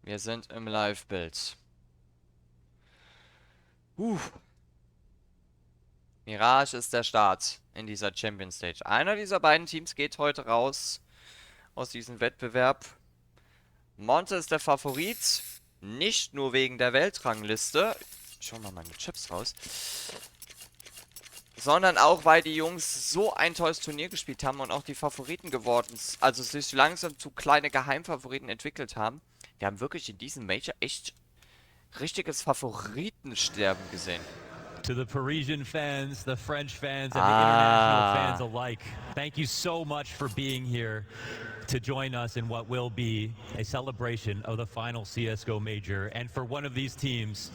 Wir sind im Live-Bild. Mirage ist der Start in dieser Champion Stage. Einer dieser beiden Teams geht heute raus aus diesem Wettbewerb. Monte ist der Favorit. Nicht nur wegen der Weltrangliste. Schauen wir mal meine Chips raus. Sondern auch, weil die Jungs so ein tolles Turnier gespielt haben und auch die Favoriten geworden sind. Also sich langsam zu kleine Geheimfavoriten entwickelt haben. Wir haben wirklich in diesem Major echt richtiges Favoritensterben gesehen. To the Parisian fans, the French fans, and the international fans alike, thank you so much for being here to join us in what will be a celebration of the final CSGO Major. And for one of these teams,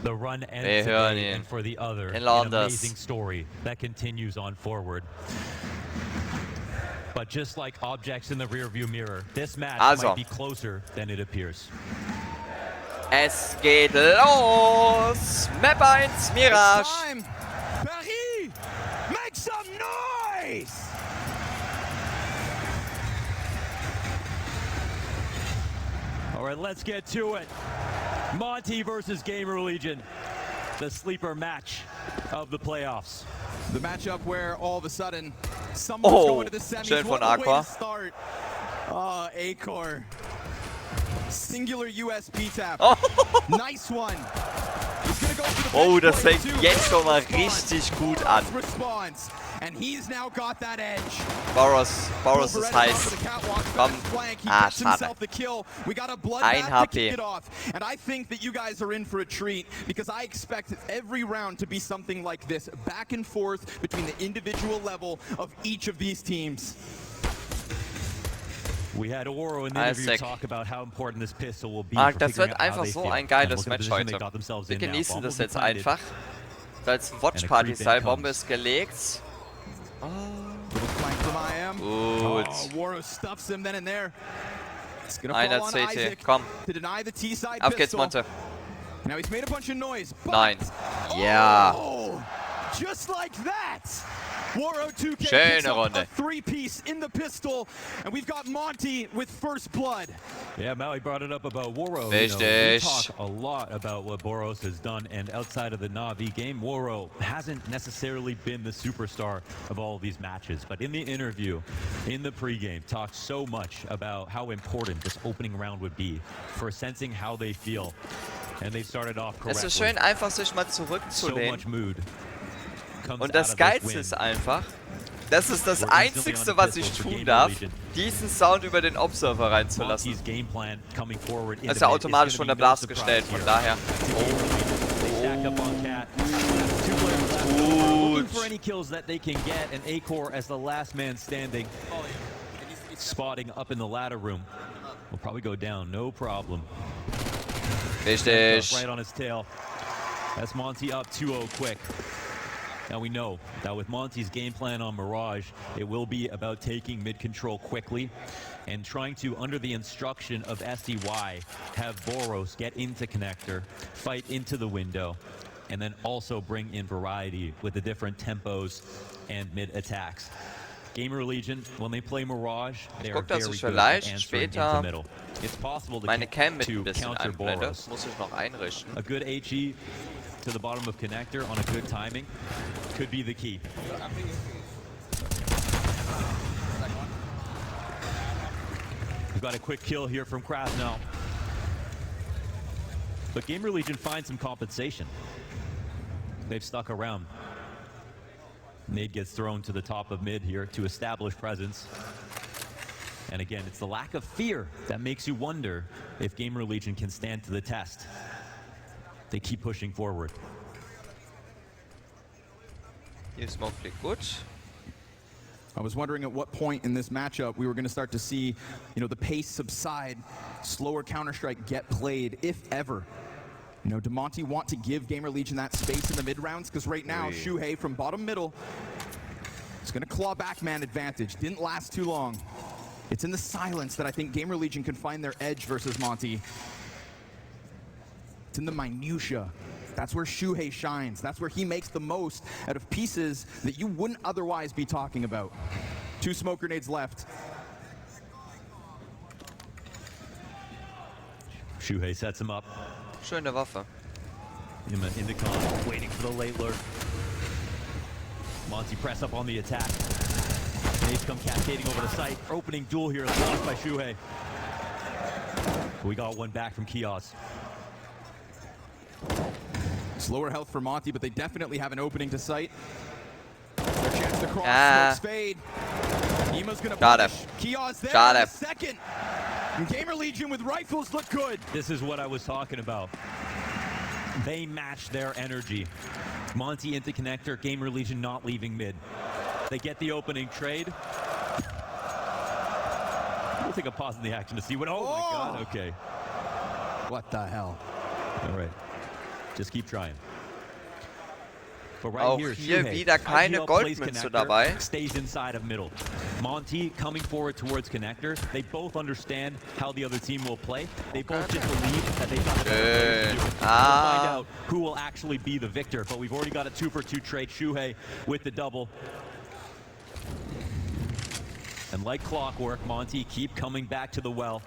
the run ends today, and for the other, an amazing story that continues on forward. But just like objects in the rearview mirror, this match might be closer than it appears. Es geht los! Map 1, Mirage! Paris! Make some noise! All right, let's get to it. Monte versus GamerLegion, the sleeper match of the playoffs. The matchup where all of a sudden someone's going to the semis. What a way to start. A-Core. Singular USB tap. Nice one. Oh, das fängt jetzt schon mal richtig gut an. And he's now got that edge. Boros ist heiß. Komm. Ah, schade. Ein HP. And I think that you guys are in for a treat because I expect every round to be something like this, back and forth between the individual level of each of these teams. We had Oro in the interview talk about how important this pistol will be. Das wird einfach so ein geiles Match heute. Wir genießen das jetzt einfach. Als Watch-Party-Style, Bombe ist gelegt. Gut. Einer CT, komm. Auf geht's, Monte. Nein. Ja. Just like that. Woro 2K Schöne Runde. A three-piece in the pistol, and we've got Monte with first blood. Yeah, Maui brought it up about Woro. We talk a lot about what Boros has done, and outside of the Na'Vi game, Woro hasn't necessarily been the superstar of all of these matches. But in the interview, in the pregame, talked so much about how important this opening round would be for sensing how they feel. And they started off correctly. Es ist schön, einfach sich mal zurückzulehnen. So much mood. Und das Geilste ist einfach, das ist das Einzigste, was ich tun darf, diesen Sound über den Observer reinzulassen. Das ist ja automatisch von der Blast gestellt, von daher. Spotting up in the ladder room. Will probably go down, no problem. Richtig. Right on his tail. That's Monte up 2-0 quick. Now we know that with Monte's game plan on Mirage, it will be about taking mid-control quickly and trying to, under the instruction of SDY, have Boros get into connector, fight into the window, and then also bring in variety with the different tempos and mid-attacks. GamerLegion, when they play Mirage, they are very good at answering into middle. It's possible to counter Boros. A good HE to the bottom of connector on a good timing could be the key. We've got a quick kill here from Krasnell. But GamerLegion finds some compensation. They've stuck around. Nade gets thrown to the top of mid here to establish presence. And again, it's the lack of fear that makes you wonder if GamerLegion can stand to the test. They keep pushing forward. Hier Smoke fliegt gut. I was wondering at what point in this matchup we were going to start to see, the pace subside, slower Counter-Strike get played, if ever. Do Monte want to give GamerLegion that space in the mid-rounds? Because right now, Shuhei from bottom middle is going to claw back man advantage. Didn't last too long. It's in the silence that I think GamerLegion can find their edge versus Monte. It's in the minutia. That's where Shuhei shines. That's where he makes the most out of pieces that you wouldn't otherwise be talking about. 2 smoke grenades left. Shuhei sets him up. Schöne Waffe. In the con, waiting for the late lurk. Monte press up on the attack. Nades come cascading over the site. Opening duel here is lost by Shuhei. We got one back from Kiosk. Slower health for Monte, but they definitely have an opening to sight. Their chance to cross, smokes fade. Ima's gonna punish. Kiosk there in a second. And GamerLegion with rifles look good. This is what I was talking about. They match their energy. Monte into connector, GamerLegion not leaving mid. They get the opening trade. We'll take a pause in the action to see what. Oh my God, okay. What the hell? All right. Just keep trying. But right Auch here, hier Shuhei, wieder keine IGL plays Goldmünze connector, dabei. stays inside of middle. Monte coming forward towards connector. They both understand how the other team will play. They both just believe that they've got a better player to do it. We'll find out who will actually be the victor. But we've already got a 2-for-2 trade. Shuhei with the double. And like clockwork, Monte keep coming back to the well.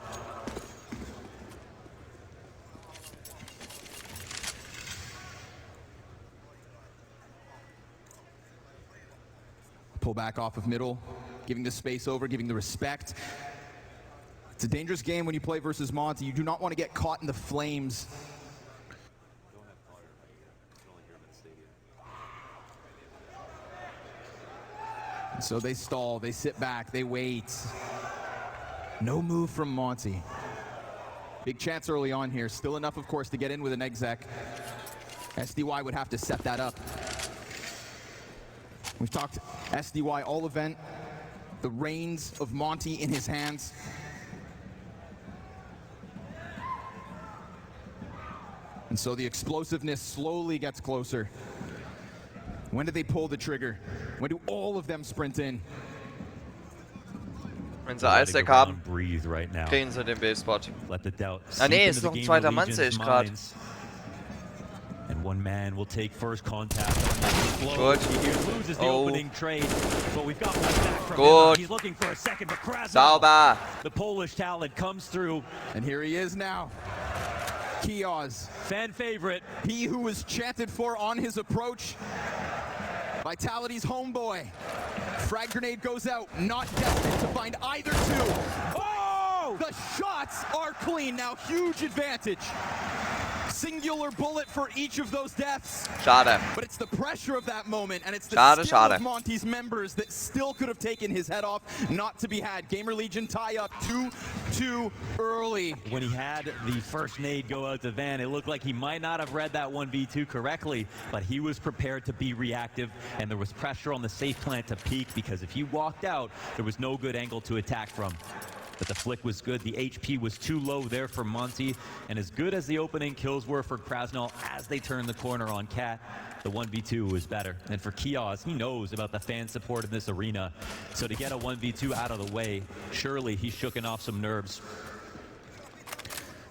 Pull back off of middle, giving the space over, giving the respect. It's a dangerous game when you play versus Monte. You do not want to get caught in the flames. And so they stall, they sit back, they wait. No move from Monte. Big chance early on here. Still enough, of course, to get in with an exec. SDY would have to set that up. We've talked SDY all event, the reins of Monte in his hands. And so the explosiveness slowly gets closer. When do they pull the trigger? When do all of them sprint in? Wenn sie Eisdeck haben, breathe right now. kriegen sie den B-Spot. Let the doubt Ah nee, seep ist into noch ein the zweiter Mann, GamerLegion's sehe ich gerade. minds. And one man will take first contact. Good. He loses the opening trade, but we've got one back from Good. him. He's looking for a second, but Krasnov, Sauber. the Polish talent, comes through. And here he is now. Kiosk, Fan favorite. he who was chanted for on his approach. Vitality's homeboy. Frag grenade goes out, not destined to find either two. Oh! The shots are clean now, huge advantage. Singular bullet for each of those deaths. Schade. But it's the pressure of that moment, and it's the Schade, skill schade. of Monte's members that still could have taken his head off, not to be had. GamerLegion tie up too early. When he had the first nade go out to Van, it looked like he might not have read that 1v2 correctly, but he was prepared to be reactive, and there was pressure on the safe plant to peek, because if he walked out, there was no good angle to attack from. But the flick was good. The HP was too low there for Monte. And as good as the opening kills were for Krasnov as they turned the corner on Cat, the 1v2 was better. And for Kiosk, he knows about the fan support in this arena. So to get a 1v2 out of the way, surely he's shooken off some nerves.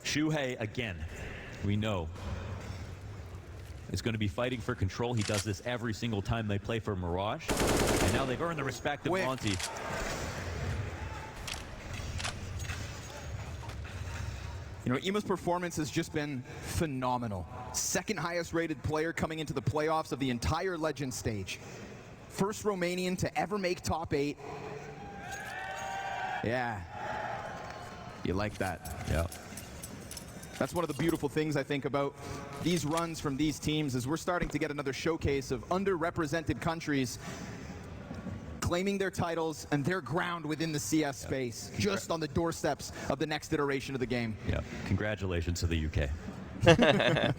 Shuhei, again, we know, is going to be fighting for control. He does this every single time they play for Mirage. And now they've earned the respect of Monte. You know, Ima's performance has just been phenomenal. Second highest rated player coming into the playoffs of the entire Legend stage. First Romanian to ever make top 8. Yeah. You like that? Yeah. That's one of the beautiful things I think about these runs from these teams, is we're starting to get another showcase of underrepresented countries claiming their titles and their ground within the CS space, just on the doorsteps of the next iteration of the game. Yeah, congratulations to the UK.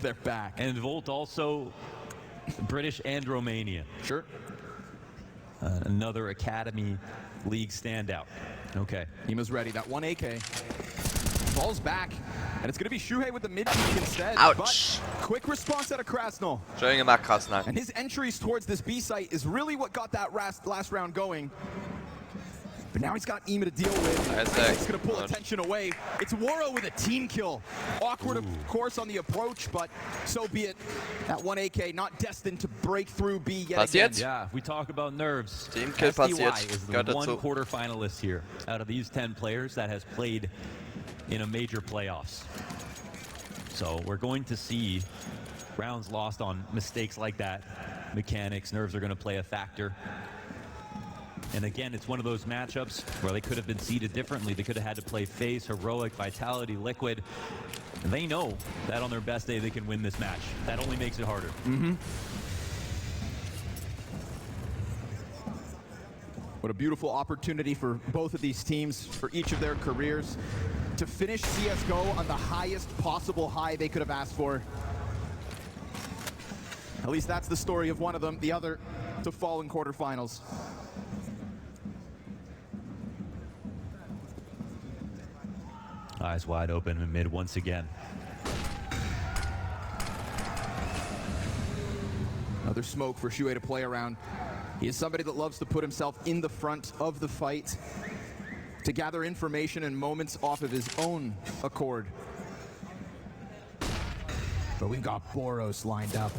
They're back. And Volt also British and Romanian. Sure. Another Academy League standout. Okay. Ima's ready. That one AK falls back, and it's going to be Shuhei with the mid peek instead. Ouch. But quick response out of Krasnov. Schön gemacht, Krasnov. And his entries towards this B site is really what got that last round going. But now he's got Ima to deal with. It's going to pull attention away. It's Waro with a team kill. Awkward, of course, on the approach, but so be it. That one AK not destined to break through B yet again. Yeah, we talk about nerves. Team kill SDY is the Gehört one dazu. quarterfinalist here out of these 10 players that has played in a major playoffs. So we're going to see rounds lost on mistakes like that. Mechanics, nerves are going to play a factor. And again, it's one of those matchups where they could have been seeded differently. They could have had to play Face, Heroic, Vitality, Liquid. And they know that on their best day they can win this match. That only makes it harder. What a beautiful opportunity for both of these teams, for each of their careers, to finish CSGO on the highest possible high they could have asked for. At least that's the story of one of them, the other to fall in quarterfinals. Eyes wide open in mid once again. Another smoke for Shuhei to play around. He is somebody that loves to put himself in the front of the fight, to gather information and moments off of his own accord. But we've got Boros lined up.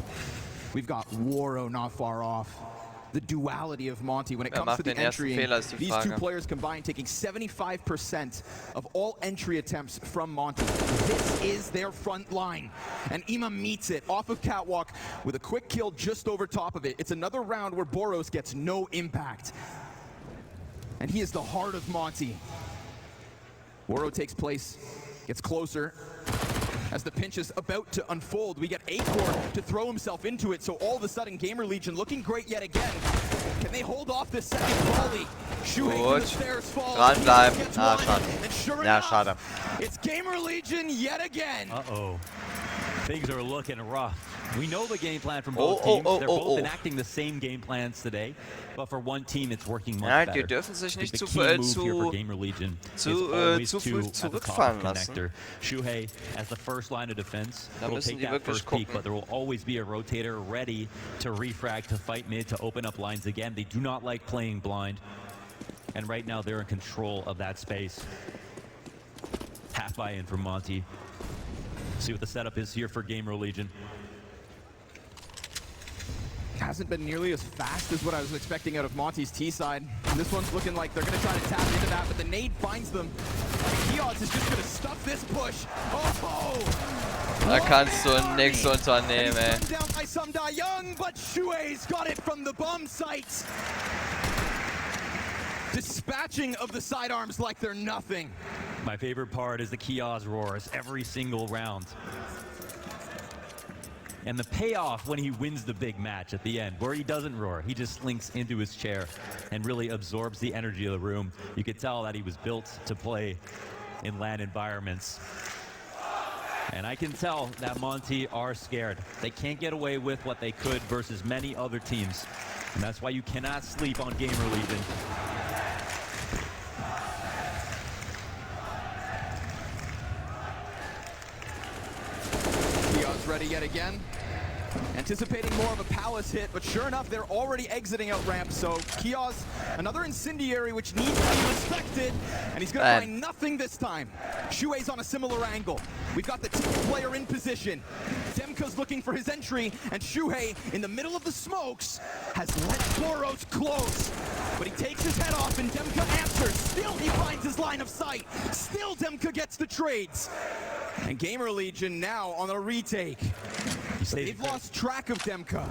We've got Waro not far off. The duality of Monte when it comes to the entry. These two players combined taking 75% of all entry attempts from Monte. This is their front line. And Ima meets it off of Catwalk with a quick kill just over top of it. It's another round where Boros gets no impact. And he is the heart of Monte. Waro takes place, gets closer. As the pinch is about to unfold, we get Acor to throw himself into it, so all of a sudden GamerLegion looking great yet again. Can they hold off this second volley? Shuhei to the stairs falls. Dranbleiben. Ah, schade. Ja, schade. It's GamerLegion yet again. Uh-oh. Things are looking rough. We know the game plan from both teams. They're both enacting the same game plans today, but for one team it's working much better. Die dürfen sich nicht zu GamerLegion früh zurückfallen lassen. Shuhei as the first line of defense Da will müssen take die that wirklich first peak, gucken. but there will always be a rotator ready to refrag, to fight mid, to open up lines again. They do not like playing blind, and right now they're in control of that space. Half buy-in from Monte. See what the setup is here for GamerLegion. Hasn't been nearly as fast as what I was expecting out of Monte's T side. And this one's looking like they're going to try to tap into that, but the nade finds them. Kios is just going to stuff this push. Oh! Da kannst du nichts unternehmen, ey. Down by Sumda Young, but Shuei's got it from the bomb sites. Dispatching of the sidearms like they're nothing. My favorite part is the Kios roars every single round. And the payoff when he wins the big match at the end, where he doesn't roar, he just slinks into his chair and really absorbs the energy of the room. You could tell that he was built to play in LAN environments. And I can tell that Monte are scared. They can't get away with what they could versus many other teams. And that's why you cannot sleep on GamerLegion. Ready yet again. Anticipating more of a Palace hit, but sure enough, they're already exiting out ramp. So Kios, another incendiary which needs to be respected, and he's going to find nothing this time. Shuei's on a similar angle. We've got the Titel player in position. Demka's looking for his entry, and Shuhei, in the middle of the smokes, has let Boros close. But he takes his head off, and Demka answers. Still, he finds his line of sight. Still, Demka gets the trades. And GamerLegion now on a retake. They've lost track of Demka.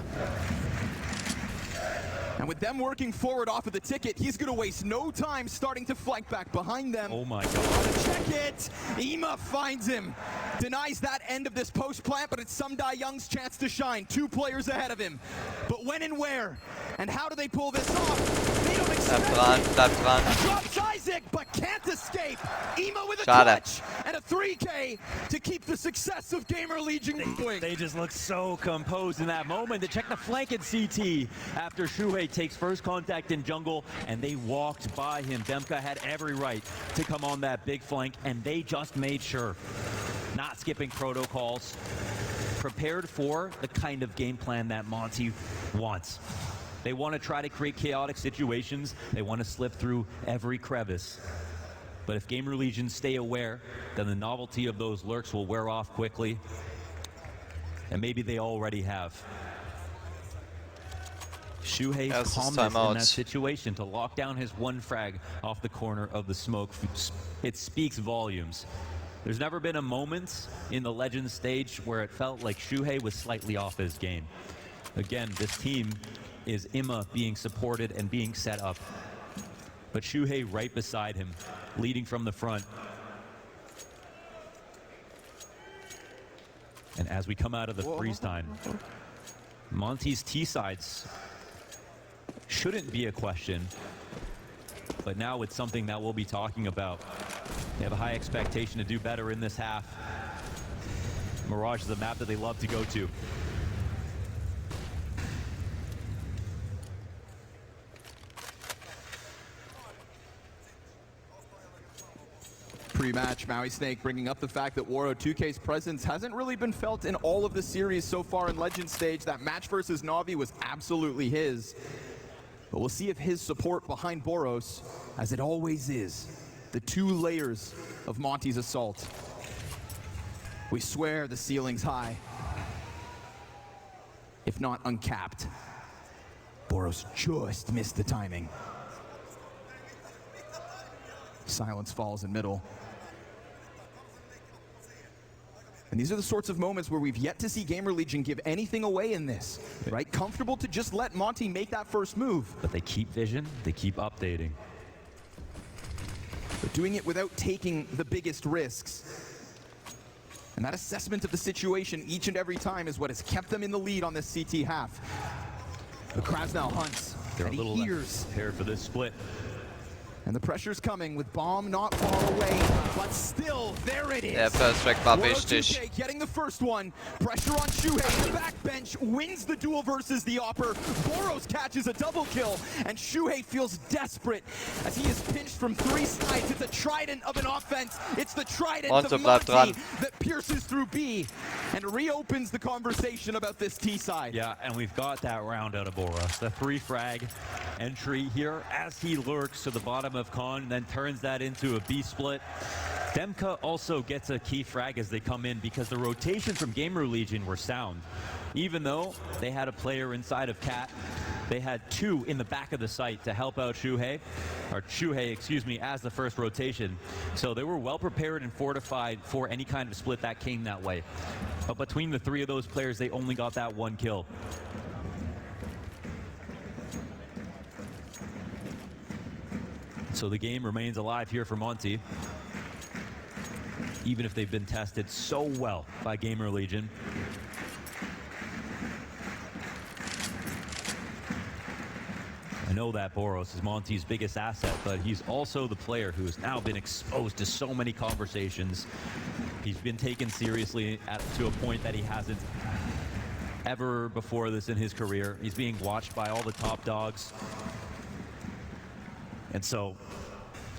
And with them working forward off of the ticket, he's going to waste no time starting to flank back behind them. Oh my God. Check it. Ima finds him. Denies that end of this post plant, but it's Sumda Young's chance to shine. 2 players ahead of him. But when and where? And how do they pull this off? They don't expect Bleib dran. Drops Isaac, but can't escape. Ima with a clutch and a 3K to keep the success of GamerLegion going. They just look so composed in that moment. They check the flank at CT after Shuhei takes first contact in jungle, and they walked by him. Demka had every right to come on that big flank, and they just made sure. Not skipping protocols. Prepared for the kind of game plan that Monte wants. They want to try to create chaotic situations. They want to slip through every crevice. But if GamerLegion stay aware, then the novelty of those lurks will wear off quickly. And maybe they already have. Shuhei's calmness in that situation to lock down his one frag off the corner of the smoke. It speaks volumes. There's never been a moment in the Legends stage where it felt like Shuhei was slightly off his game. Again, this team is Imma being supported and being set up. But Shuhei right beside him, leading from the front. And as we come out of the freeze time, Monte's T-sides shouldn't be a question, but now it's something that we'll be talking about. They have a high expectation to do better in this half. Mirage is a map that they love to go to. Pre-match, Maui Snake bringing up the fact that Waro 2K's presence hasn't really been felt in all of the series so far in Legend stage. That match versus Na'Vi was absolutely his. But we'll see if his support behind Boros, as it always is, the two layers of Monte's assault. We swear the ceiling's high, if not uncapped. Boros just missed the timing. Silence falls in middle. And these are the sorts of moments where we've yet to see GamerLegion give anything away in this, right? Comfortable to just let Monte make that first move. But they keep vision, they keep updating. But doing it without taking the biggest risks. And that assessment of the situation each and every time is what has kept them in the lead on this CT half. But Krabs now hunts, They're and a little he hears. prepared for this split. And the pressure's coming with Bomb not far away, but still, there it is. Der First Track war Waro wichtig. 2K getting the first one. Pressure on Shuhei. The backbench wins the duel versus the Opper. Boros catches a double kill, and Shuhei feels desperate as he is pinched from three sides. It's a trident of an offense. It's the trident Monte of bleibt Monte dran. that pierces through B and reopens the conversation about this T side. Yeah, and we've got that round out of Boros. The 3-frag entry here as he lurks to the bottom of Con, then turns that into a B split. Demka also gets a key frag as they come in because the rotation from GamerLegion were sound. Even though they had a player inside of Cat, they had two in the back of the site to help out Shuhei, excuse me, as the first rotation. So they were well prepared and fortified for any kind of split that came that way. But between the three of those players, they only got that one kill. So the game remains alive here for Monte, even if they've been tested so well by GamerLegion. I know that Boros is Monte's biggest asset, but he's also the player who has now been exposed to so many conversations. He's been taken seriously to a point that he hasn't ever before this in his career. He's being watched by all the top dogs. And so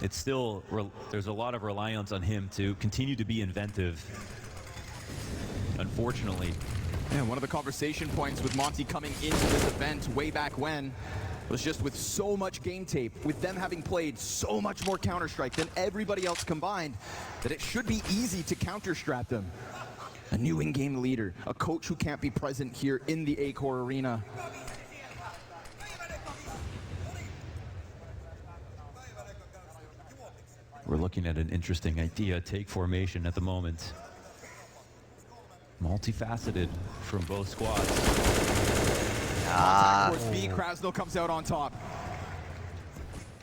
it's still, there's a lot of reliance on him to continue to be inventive. Unfortunately. And one of the conversation points with Monte coming into this event way back when was just with so much game tape, with them having played so much more Counter-Strike than everybody else combined, that it should be easy to counter-strat them. A new in-game leader, a coach who can't be present here in the A-Core arena. We're looking at an interesting idea, take formation at the moment. Multifaceted from both squads. Towards B, Krasno comes out on top.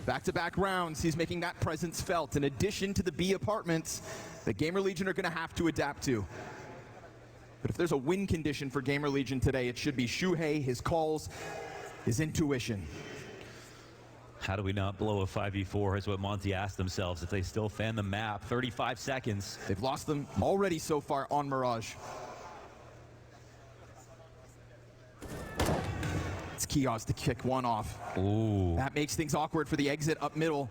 Back-to-back rounds, he's making that presence felt. In addition to the B apartments that GamerLegion are gonna have to adapt to. But if there's a win condition for GamerLegion today, it should be Shuhei, his calls, his intuition. How do we not blow a 5v4 is what Monte asked themselves if they still fan the map. 35 seconds. They've lost them already so far on Mirage. It's Kios to kick one off. Ooh. That makes things awkward for the exit up middle.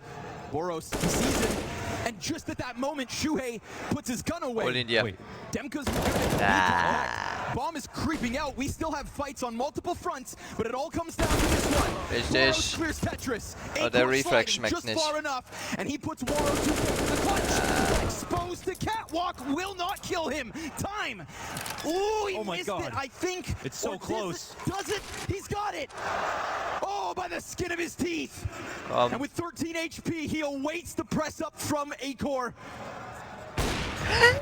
Boros, he sees it, and just at that moment, Shuhei puts his gun away. Hol ihn dir. Wait. Demka's gonna Bomb is creeping out. We still have fights on multiple fronts, but it all comes down to this one. Richtig. Boros clears Tetris. Oh, der A-Core Reflex sliding schmeckt just nicht. far enough, and he puts Waro 2K in the clutch. Exposed to Catwalk, will not kill him. Time. Ooh, he Oh my missed God. it, I think. It's so Or close. Does it? He's got it. Oh, by the skin of his teeth. And with 13 HP, he awaits the press up from A-Core.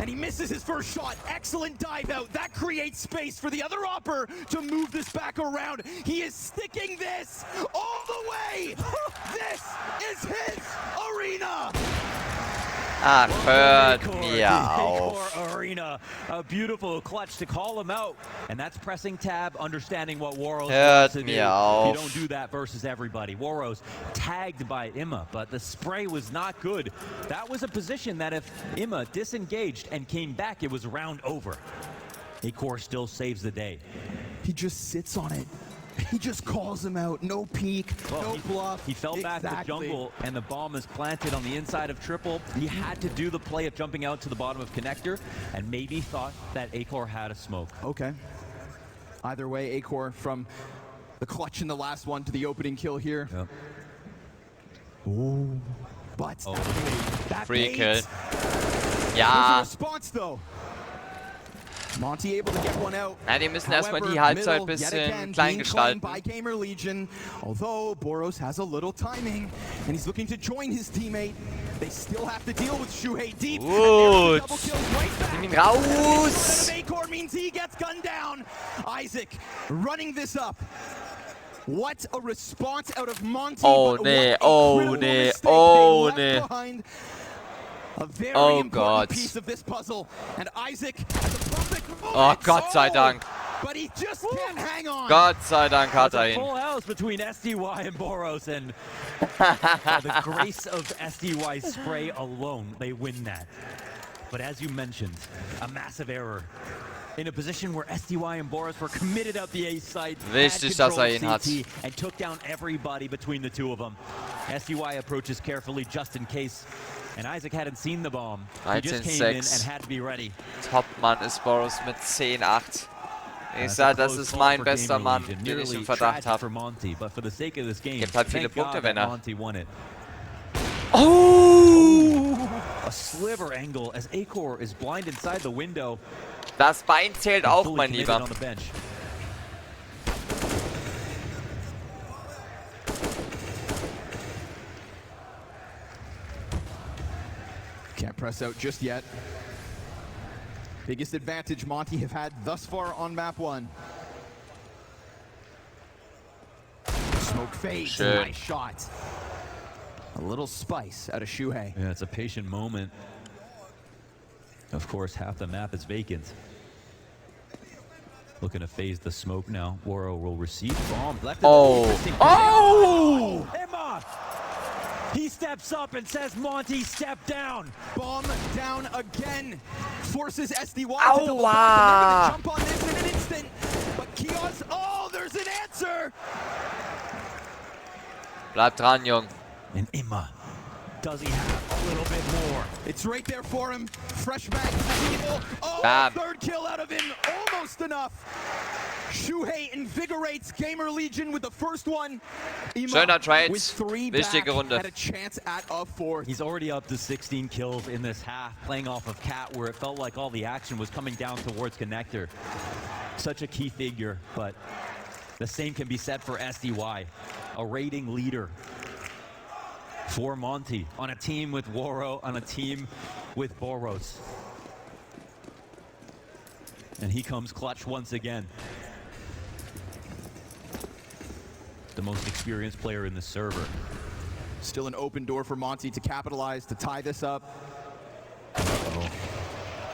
And he misses his first shot. Excellent dive out. That creates space for the other Opper to move this back around. He is sticking this all the way. This is his arena. Ach, hört mir The auf. Acor Arena, a beautiful clutch to call him out, and that's pressing tab, understanding what Woros wants to do. mir auf. You don't do that versus everybody. Woros tagged by Imma, but the spray was not good. That was a position that if Imma disengaged and came back, it was round over. Acor still saves the day. He just sits on it. He just calls him out. No peek, no bluff. He fell back to the jungle, and the bomb is planted on the inside of triple. He had to do the play of jumping out to the bottom of connector, and maybe thought that Acor had a smoke. Okay. Either way, Acor from the clutch in the last one to the opening kill here. Yep. Ooh. But that Free bait. kill. There's a Ja. response though. Monte able to get one out. Ja, die müssen erstmal die However, Halbzeit ein middle, yet bisschen again, klein being claimed gestalten. by GamerLegion. Although Boros has a little timing and he's looking to join his teammate. They still have to deal with Shuhei deep. And there's the double kills right back. Nimm ihn raus. Acor means he gets gunned down. Isaac running this up. What a response out of Monte. Oh, but nee, what a oh, critical nee, mistake oh, they left nee. behind. A very Oh, important Gott. piece of this puzzle. And Isaac has a perfect moment. Oh, Gott sei Oh, Dank. But he just can't hang on. Gott sei Dank hat er It's a ihn. full house between SDY and Boros, and by the grace of SDY's spray alone, they win that. But as you mentioned, a massive error. In a position where SDY and Boros were committed out the A site, Wichtig, dass ihn hat. and took down everybody between the two of them. SDY approaches carefully just in case, and Isaac hadn't seen the bomb. He just came in and 13:6. had to be ready. Topmann ist Boros mit 10-8. Ich That's sag, a das close ist call mein for bester Mann, GamerLegion. den ich Nearly im Verdacht tragic habe. for Monte, but for the sake of this game, Gibt halt viele thank God Punkte, that wenn er- Monte won it. Oh! A sliver angle as Acor is blind inside the window. Das Bein zählt auch, Fully mein committed Lieber. on the bench. Can't press out just yet. Biggest advantage Monte have had thus far on map 1. Smoke fades. Schön. Nice shot. A little spice out of Shuhei. Yeah, it's a patient moment. Of course, half the map is vacant. Looking to phase the smoke now. Woro will receive bomb. Left Oh. Interesting. Oh! Imma! He steps up and says, Monte, step down. Bomb down again. Forces SDY Ow, to double wow. back, and they're gonna jump on this in an instant. But Kios, oh, there's an answer. Bleib dran, Jung. And Imma, does he have a little bit more? It's right there for him. Fresh mag evil. Oh, Bam. third kill out of him. Almost enough. Shuhei invigorates GamerLegion with the first one. Imma Schöner Trade. with 3 Wichtige back, Runde. had a chance at a 4th. He's already up to 16 kills in this half, playing off of Cat, where it felt like all the action was coming down towards Connector. Such a key figure, but the same can be said for SDY, a rating leader for Monte, on a team with Woro, on a team with Boros. And he comes clutch once again. The most experienced player in the server. Still an open door for Monte to capitalize, to tie this up. Uh-oh.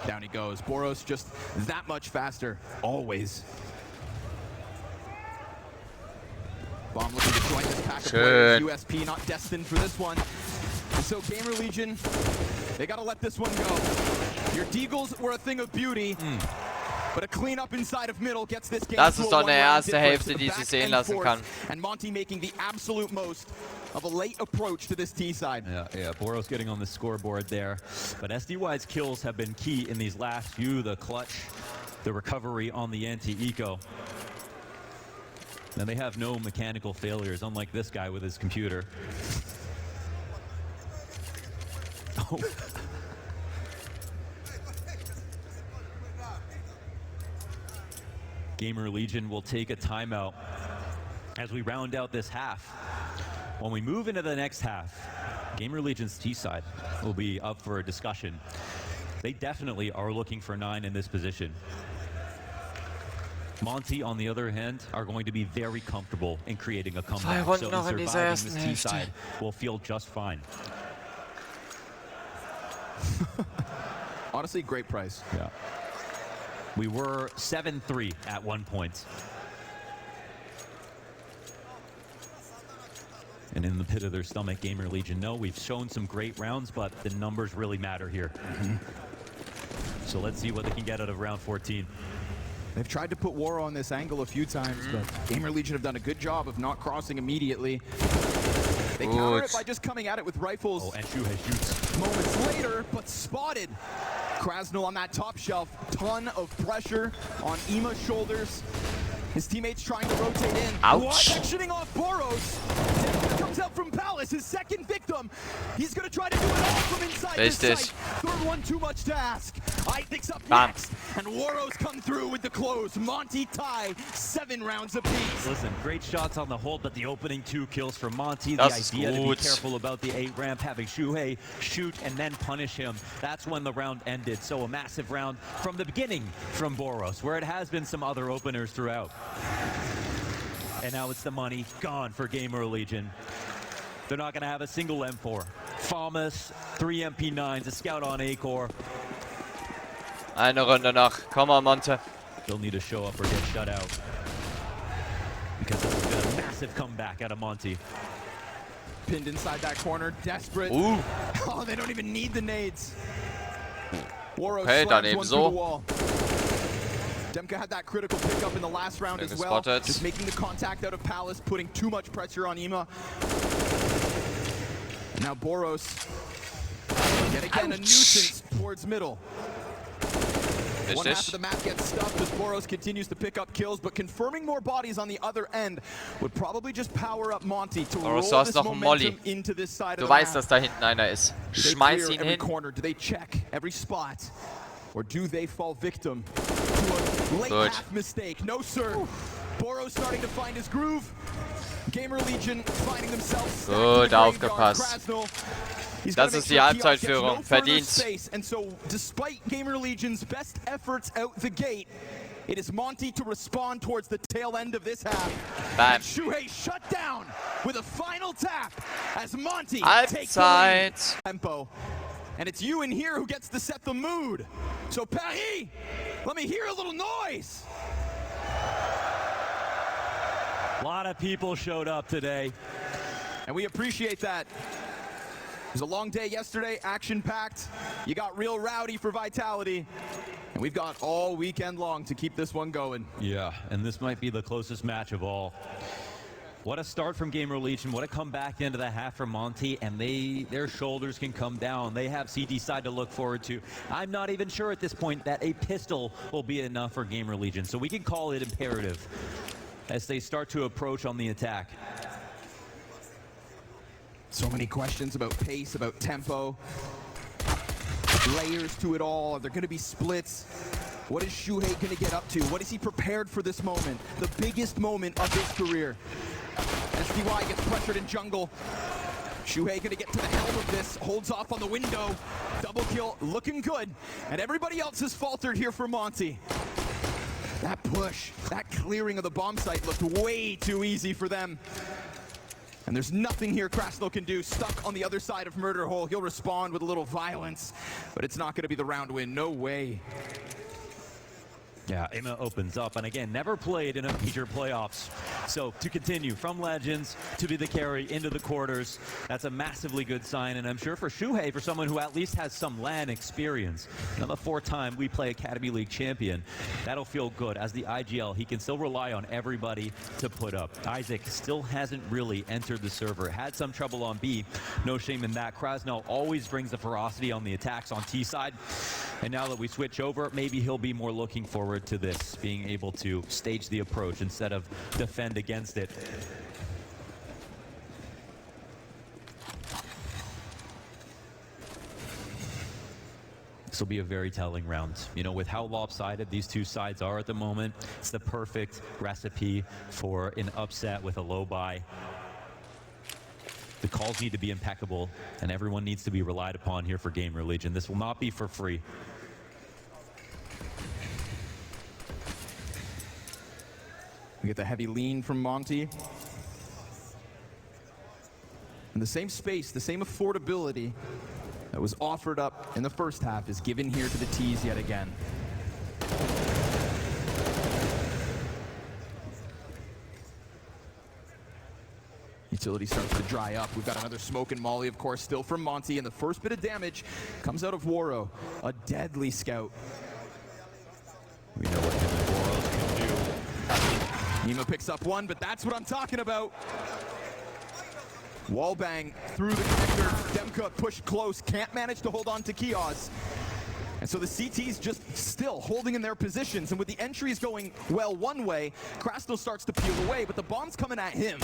Down he goes. Boros just that much faster, always. Bomb looking to join this pack of players. Schön. USP not destined for this one. And so GamerLegion, they gotta let this one go. Your Deagles were a thing of beauty. But a cleanup inside of middle gets this game Das to ist a doch eine one-round erste difference. Hälfte, die Back sich sehen and lassen forth. kann. And Monte making the absolute most of a late approach to this T side. Yeah, Boros getting on the scoreboard there. But SDY's kills have been key in these last few, the clutch, the recovery on the anti-eco. And they have no mechanical failures, unlike this guy with his computer. Oh. GamerLegion will take a timeout as we round out this half. When we move into the next half, GamerLegion's T side will be up for a discussion. They definitely are looking for 9 in this position. Monte, on the other hand, are going to be very comfortable in creating a comeback. So noch in in dieser surviving ersten this Hälfte. T-side will feel just fine. Honestly, great price. Yeah. We were 7-3 at one point. And in the pit of their stomach, GamerLegion know we've shown some great rounds, but the numbers really matter here. So let's see what they can get out of round 14. They've tried to put War on this angle a few times, but GamerLegion have done a good job of not crossing immediately. They counter it by just coming at it with rifles. Oh, and Shuhei shoots. Moments later, but spotted. Krasnal on that top shelf. Ton of pressure on Ima's shoulders. His teammates trying to rotate in. Ouch. Sectioning off Boros. Titel comes out from Palace, his second victim. He's going to try to do it all from inside this Richtig. site. Third one too much to ask. Isaac's up Bam. next. And Waros come through with the close. Monte tie, 7 rounds apiece. Listen, great shots on the hold, but the opening 2 kills for Monte. Das The ist idea to be gut. careful about the 8 ramp, having Shuhei shoot and then punish him. That's when the round ended. So a massive round from the beginning from Boros, where it has been some other openers throughout. And now it's the money gone for GamerLegion. They're not going to have a single M4. Famas, 3 MP9s, a scout on A-core. Eine Runde noch. Komm on, Monte. They'll need to show up or get shut out. Because it's been a massive comeback out of Monte. Pinned inside that corner, desperate. Ooh. Oh, they don't even need the nades. Waros Okay, dann slams one through ebenso. the wall. Demka had that critical pickup in the last round Good as well. spotted. Just making the contact out of Palace, putting too much pressure on Ima. And now Boros, yet again a nuisance towards middle. One half of the map gets stuffed as Boros continues to pick up kills, but confirming more bodies on the other end would probably just power up Monte to roll Boros, du hast this noch einen momentum Molly. into this side Du of the weißt, map. dass da hinten einer ist. Do they Schmeiß clear ihn every hin. corner? Do they check every spot? Or do they fall victim to a late Good. half mistake? No, sir. Boros starting to find his groove. GamerLegion finding themselves stacked in Gut the graveyard. aufgepasst. Krasnal, he's Das gonna ist make die sure Kiosk gets Halbzeitführung. no further Verdient. space. And so, despite GamerLegion's best efforts out the gate, it is Monte to respond towards the tail end of this half. Bam. And Shuhei shut down with a final tap as Monte takes the lead. Halbzeit. Tempo. And it's you in here who gets to set the mood. So Paris, let me hear a little noise. A lot of people showed up today. And we appreciate that. It was a long day yesterday, action-packed. You got real rowdy for Vitality. And we've got all weekend long to keep this one going. Yeah, and this might be the closest match of all. What a start from GamerLegion. What a comeback into the half from Monte, and their shoulders can come down. They have CT side to look forward to. I'm not even sure at this point that a pistol will be enough for GamerLegion, so we can call it imperative as they start to approach on the attack. So many questions about pace, about tempo. Layers to it all. Are there going to be splits? What is Shuhei going to get up to? What is he prepared for this moment? The biggest moment of his career. SDY gets pressured in jungle. Shuhei going to get to the helm of this. Holds off on the window. Double kill looking good. And everybody else has faltered here for Monte. That push, that clearing of the bomb site looked way too easy for them. And there's nothing here Krasnal can do. Stuck on the other side of Murder Hole. He'll respond with a little violence, but it's not going to be the round win. No way. Yeah, Ima opens up, and again, never played in a major playoffs. So to continue from Legends to be the carry into the quarters, that's a massively good sign, and I'm sure for Shuhei, for someone who at least has some LAN experience, another 4-time We Play Academy League champion, that'll feel good. As the IGL, he can still rely on everybody to put up. Isaac still hasn't really entered the server, had some trouble on B, no shame in that. Krasnal always brings the ferocity on the attacks on T side, and now that we switch over, maybe he'll be more looking forward to this, being able to stage the approach instead of defend against it. This will be a very telling round. You know, with how lopsided these two sides are at the moment, it's the perfect recipe for an upset with a low buy. The calls need to be impeccable, and everyone needs to be relied upon here for GamerLegion. This will not be for free. We get the heavy lean from Monte. And the same space, the same affordability that was offered up in the first half is given here to the T's yet again. Utility starts to dry up. We've got another smoke and molly, of course, still from Monte, and the first bit of damage comes out of Waro, a deadly scout. We know what him and Boros can do. Nima picks up one, but that's what I'm talking about. Wallbang through the connector. Demka pushed close, can't manage to hold on to Kiosk. And so the CT's just still holding in their positions, and with the entries going well one way, Krasno starts to peel away, but the bomb's coming at him.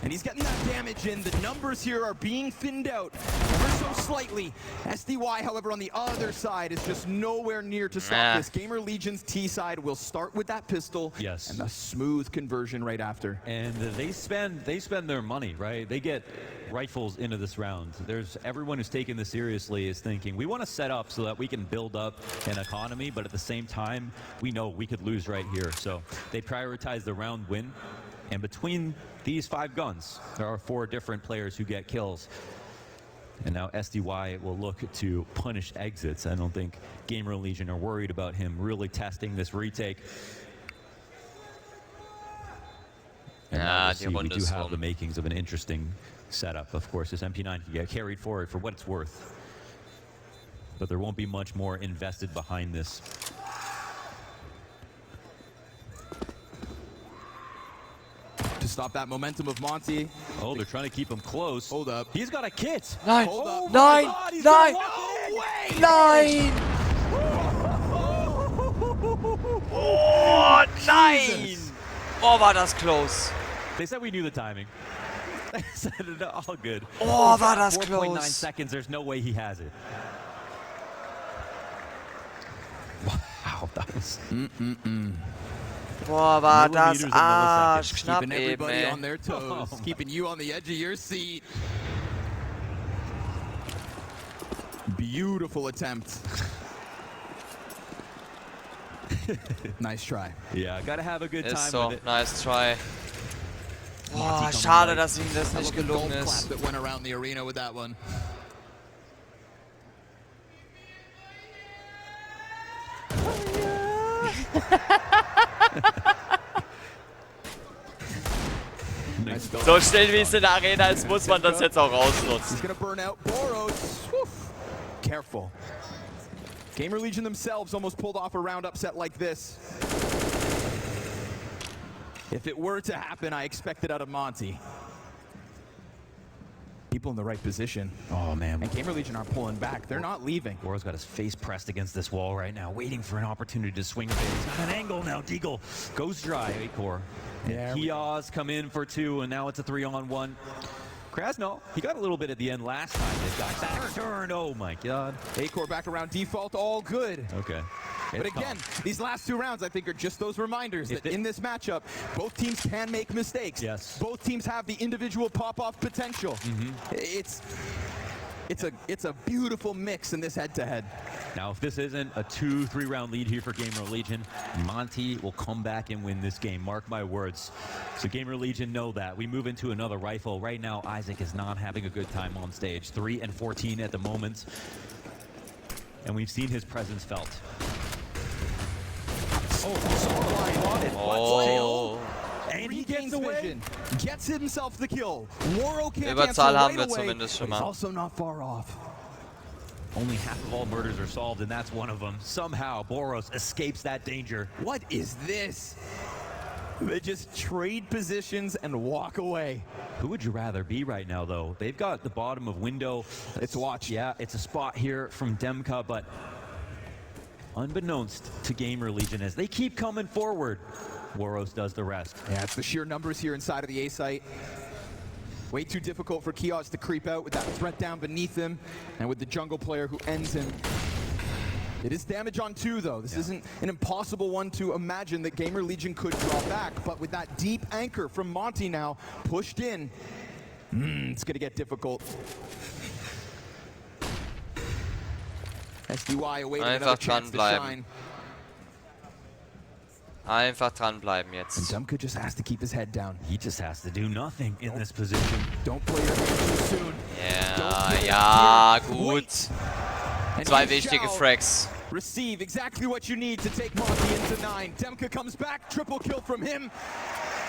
And he's getting that damage in. The numbers here are being thinned out ever so slightly. SDY, however, on the other side is just nowhere near to stop this. GamerLegion's T side will start with that pistol. Yes. And a smooth conversion right after. And they spend their money, right? They get rifles into this round. There's everyone who's taking this seriously is thinking, we want to set up so that we can build up an economy, but at the same time, we know we could lose right here. So they prioritize the round win. And between these 5 guns, there are 4 different players who get kills. And now SDY will look to punish exits. I don't think GamerLegion are worried about him really testing this retake. And now we'll see, we do have the makings of an interesting setup. Of course, this MP9 can get carried forward for what it's worth. But there won't be much more invested behind this. To stop that momentum of Monte. Oh, they're trying to keep him close. Hold up. He's got a kit. 9, Hold up. 9, God, he's 9, no way! 9! Oh, nein! Oh, war das close. They said we knew the timing. They said it all good. Oh, war das 4.9 close. seconds, there's no way he has it. Wow, that was... Boah, war das Millimeters and milliseconds. arschknapp Keeping eben, everybody ey. on their toes. Keeping you on the edge of your seat. Beautiful attempt. Nice try. Yeah, gotta have a good Ist time so, with it. nice try. Boah, coming schade, right. dass ihm das nicht That was a golf gelungen clap ist. that went around the arena with that one. Nice goal. So schnell wie es in der Arena ist, muss man das jetzt auch ausnutzen. He's gonna burn out Boros. Whew. Careful. GamerLegion themselves almost pulled off a round upset like this. If it were to happen, I expect it out of Monte. People in the right position. Oh, man. And GamerLegion aren't pulling back. They're not leaving. Woro's got his face pressed against this wall right now, waiting for an opportunity to swing a bit. He's got an angle now. Deagle goes dry. Acor. Yeah, Kiosk come in for 2, and now it's a 3-on-1. Krasno, he got a little bit at the end last time. This guy back turn. Oh my God. Acor back around default, all good. Okay. But again, these last 2 rounds, I think, are just those reminders that in this matchup, both teams can make mistakes. Yes. Both teams have the individual pop-off potential. It's a beautiful mix in this head-to-head. Now, if this isn't a 2-3 round lead here for GamerLegion, Monte will come back and win this game. Mark my words. So GamerLegion know that. We move into another rifle. Right now, Isaac is not having a good time on stage. 3 and 14 at the moment. And we've seen his presence felt. Oh. And he gains vision, gets himself the kill. Waro can't Überzahl haben right wir away, zumindest schon but he's mal. also not far off. Only half of all murders are solved, and that's one of them. Somehow, Boros escapes that danger. What is this? They just trade positions and walk away. Who would you rather be right now, though? They've got the bottom of window. It's watch. Yeah, it's a spot here from Demka, but unbeknownst to GamerLegion, as they keep coming forward, Woro's does the rest. Yeah, it's the sheer numbers here inside of the A site. Way too difficult for Kiosk to creep out with that threat down beneath him, and with the jungle player who ends him. It is damage on 2, though. This isn't an impossible one to imagine that GamerLegion could draw back, but with that deep anchor from Monte now pushed in, it's gonna get difficult. SDY awaiting another chance to shine. Einfach dranbleiben And jetzt. Demka just has to keep his head down. He just has to do nothing in this position. Don't play your hand too soon. Ja, ja, gut. And Zwei he wichtige shall Frags. receive exactly what you need to take Monte into 9. Demka comes back, triple kill from him.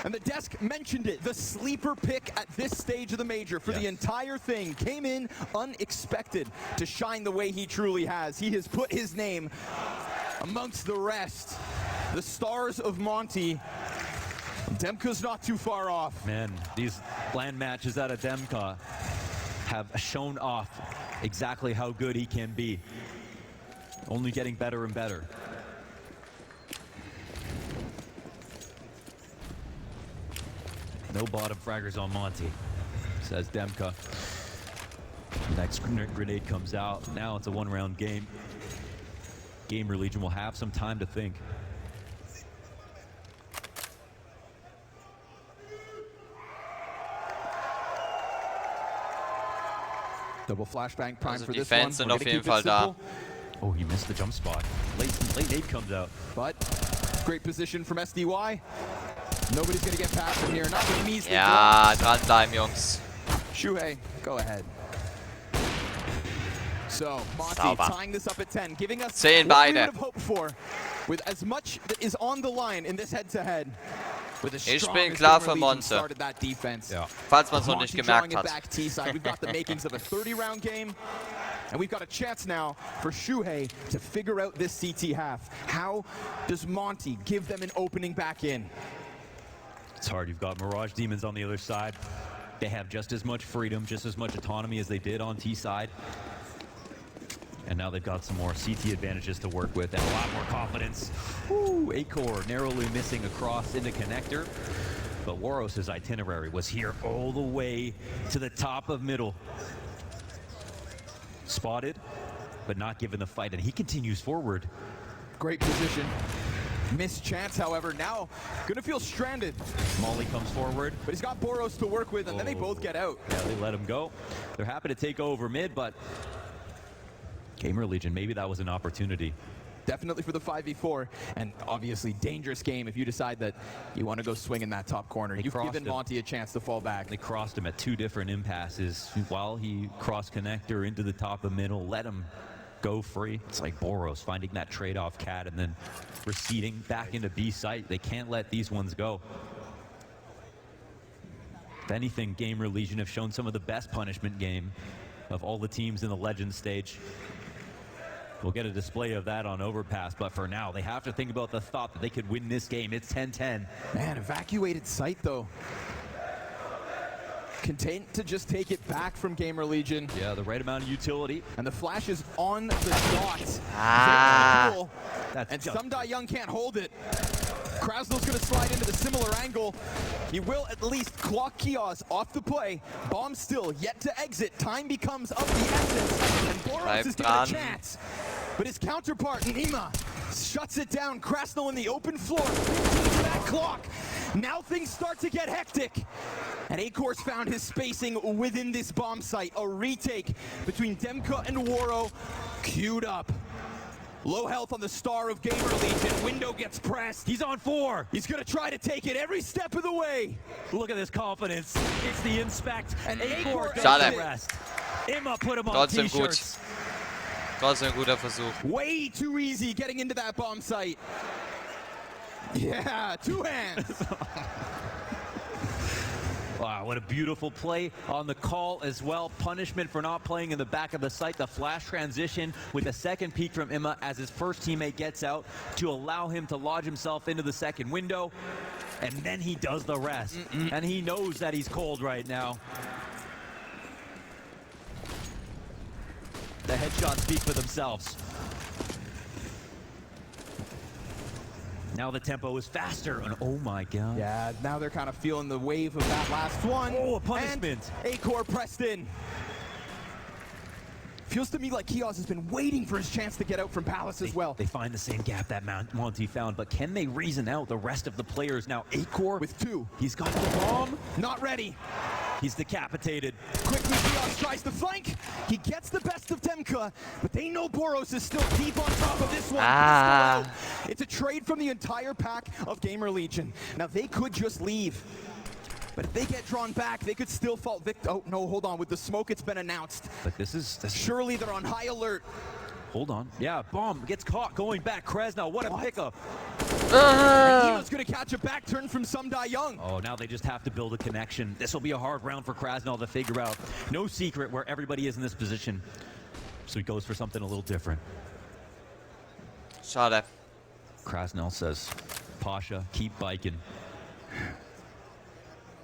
And the desk mentioned it, the sleeper pick at this stage of the major for the entire thing. Came in unexpected to shine the way he truly has. He has put his name amongst the rest. The stars of Monte. Demka's not too far off. Man, these land matches out of Demka have shown off exactly how good he can be. Only getting better and better. No bottom fraggers on Monte, says Demka. Next grenade comes out. Now it's a one-round game. GamerLegion will have some time to think. Double flashbang prime Also for die this one. Fans sind We're auf gonna jeden keep it Fall da. simple, Oh, he missed the jump spot. Late nade comes out. but great position from SDY. Nobody's gonna get past him here. Not an easy Ja, dranbleiben, Jungs. Shuhei, go ahead. So, Monte Sauber. tying this up at 10, giving us 10 what we beide. would have hoped for, with as much that is on the line in this head-to-head. With as Ich strong bin as klar für GamerLegion Monte. started that defense. Ja. Falls man es noch Monte nicht drawing gemerkt it hat. back T-side. We've got the makings of a 30-round game. And we've got a chance now for Shuhei to figure out this CT half. How does Monte give them an opening back in? It's hard. You've got Mirage Demons on the other side. They have just as much freedom, just as much autonomy as they did on T side. And now they've got some more CT advantages to work with and a lot more confidence. Ooh, A-Core narrowly missing across into connector. But Waros' itinerary was here all the way to the top of middle. Spotted, but not given the fight, and he continues forward. Great position. Missed chance, however, now gonna feel stranded. Molly comes forward. But he's got Boros to work with, and then they both get out. Yeah, they let him go. They're happy to take over mid, but GamerLegion, maybe that was an opportunity. Definitely for the 5v4, and obviously dangerous game if you decide that you want to go swing in that top corner. You've crossed given him. Monte a chance to fall back. They crossed him at two different impasses while he crossed connector into the top of middle, let him go free. It's like Boros finding that trade-off cat and then receding back into B site. They can't let these ones go. If anything, GamerLegion have shown some of the best punishment game of all the teams in the Legends stage. We'll get a display of that on Overpass, but for now, they have to think about the thought that they could win this game. It's 10-10. Man, evacuated site though. Content to just take it back from GamerLegion. Yeah, the right amount of utility. And the flash is on the dot. Ah. Cool. That's And just Sumda Young can't hold it. Krasnol's gonna slide into the similar angle. He will at least clock Kios off the play. Bomb still yet to exit. Time becomes of the essence. And Boros is given a dran. chance. But his counterpart, Nima, shuts it down. Krasnol in the open floor. Into that clock. Now things start to get hectic. And A-Core's found his spacing within this bomb site. A retake between Demka and Waro queued up. Low health on the star of GamerLegion. Window gets pressed. He's on 4. He's gonna try to take it every step of the way. Look at this confidence. It's the inspect. And A-Core A-Core does Schade. the rest. Imma put him on Trotzdem gut. T-shirts. Trotzdem ein guter Versuch. Way too easy getting into that bomb site. Yeah, two hands. Wow, what a beautiful play on the call as well. Punishment for not playing in the back of the site. The flash transition with a second peek from Imma as his first teammate gets out to allow him to lodge himself into the second window. And then he does the rest. And he knows that he's cold right now. The headshots speak for themselves. Now the tempo is faster, and oh my god. Yeah, now they're kind of feeling the wave of that last one. Oh, a punishment. And A-Core pressed in. Feels to me like Kios has been waiting for his chance to get out from Palace as well. They find the same gap that Monte found, but can they reason out the rest of the players now? A-Core With two. He's got the bomb. Not ready. He's decapitated. Quickly, Diaz tries to flank. He gets the best of Demka, but they know Boros is still deep on top of this one. Ah. It's a trade from the entire pack of GamerLegion. Now, they could just leave. But if they get drawn back, they could still fall victim. Oh, no, hold on. With the smoke, it's been announced. But this is... Surely they're on high alert. Hold on. Yeah, bomb gets caught going back. Krasnal, what a pickup. Emo's going to catch a back turn from Sumda Young. Oh, now they just have to build a connection. This will be a hard round for Krasnal to figure out. No secret where everybody is in this position. So he goes for something a little different. Schade. Krasnal says, Pasha, keep biking.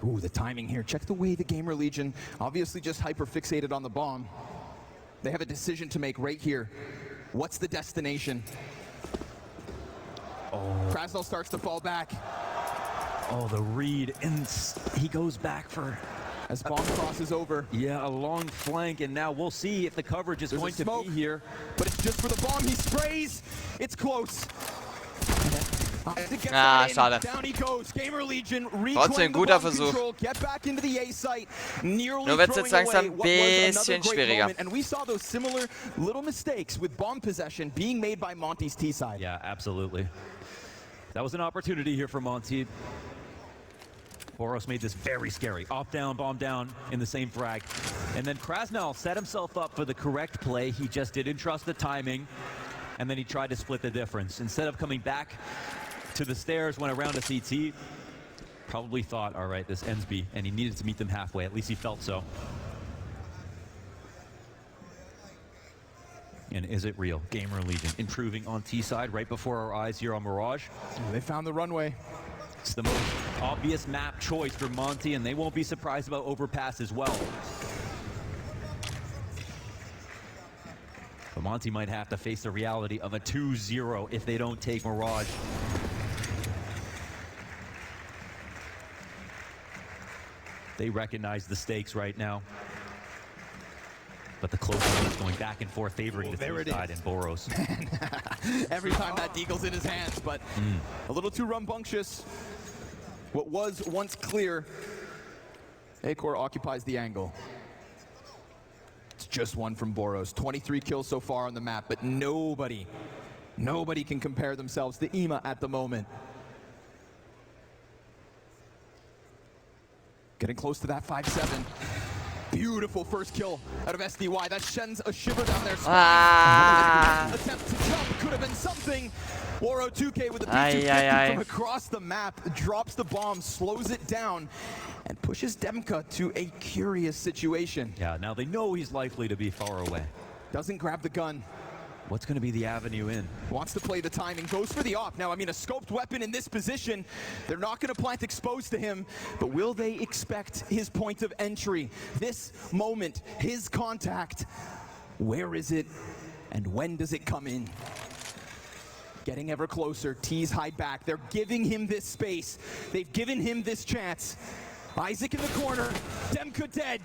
Ooh, the timing here. Check the way the GamerLegion obviously just hyper-fixated on the bomb. They have a decision to make right here. What's the destination? Oh. Krasnal starts to fall back. Oh, the read, and he goes back for... As bomb crosses over. Yeah, a long flank, and now we'll see if the coverage is going to be here. But it's just for the bomb. He sprays. It's close. Schade. Down he goes. GamerLegion Trotzdem guter Versuch. Control, get back into the A site. Nur wird's jetzt langsam ein bisschen schwieriger. And we saw those similar little mistakes with bomb possession being made by Monte's T side. Yeah, absolutely. That was an opportunity here for Monte. Boros made this very scary. Off down, bomb down in the same frag. And then Krasnal set himself up for the correct play. He just didn't trust the timing. And then he tried to split the difference. Instead of coming back to the stairs, went around a CT. Probably thought, all right, this ends B, and he needed to meet them halfway. At least he felt so. And is it real? GamerLegion improving on T side right before our eyes here on Mirage. They found the runway. It's the most obvious map choice for Monte, and they won't be surprised about overpass as well. But Monte might have to face the reality of a 2-0 if they don't take Mirage. They recognize the stakes right now. But the close one is going back and forth, favoring the T side and Boros. Every time that deagle's in his hands, but a little too rambunctious. What was once clear, Acor occupies the angle. It's just one from Boros. 23 kills so far on the map, but nobody can compare themselves to Ema at the moment. Getting close to that 5-7. Beautiful first kill out of SDY. That sends a shiver down their spine. Attempt to jump could have been something. Waro 2K with a P250 from across the map, drops the bomb, slows it down, and pushes Demka to a curious situation. Yeah, now they know he's likely to be far away. Doesn't grab the gun. What's going to be the avenue in? Wants to play the timing, goes for the op. Now, I mean, a scoped weapon in this position, they're not going to plant exposed to him, but will they expect his point of entry? This moment, his contact, where is it, and when does it come in? Getting ever closer, T's hide back. They're giving him this space. They've given him this chance. Isaac in the corner, Demka dead.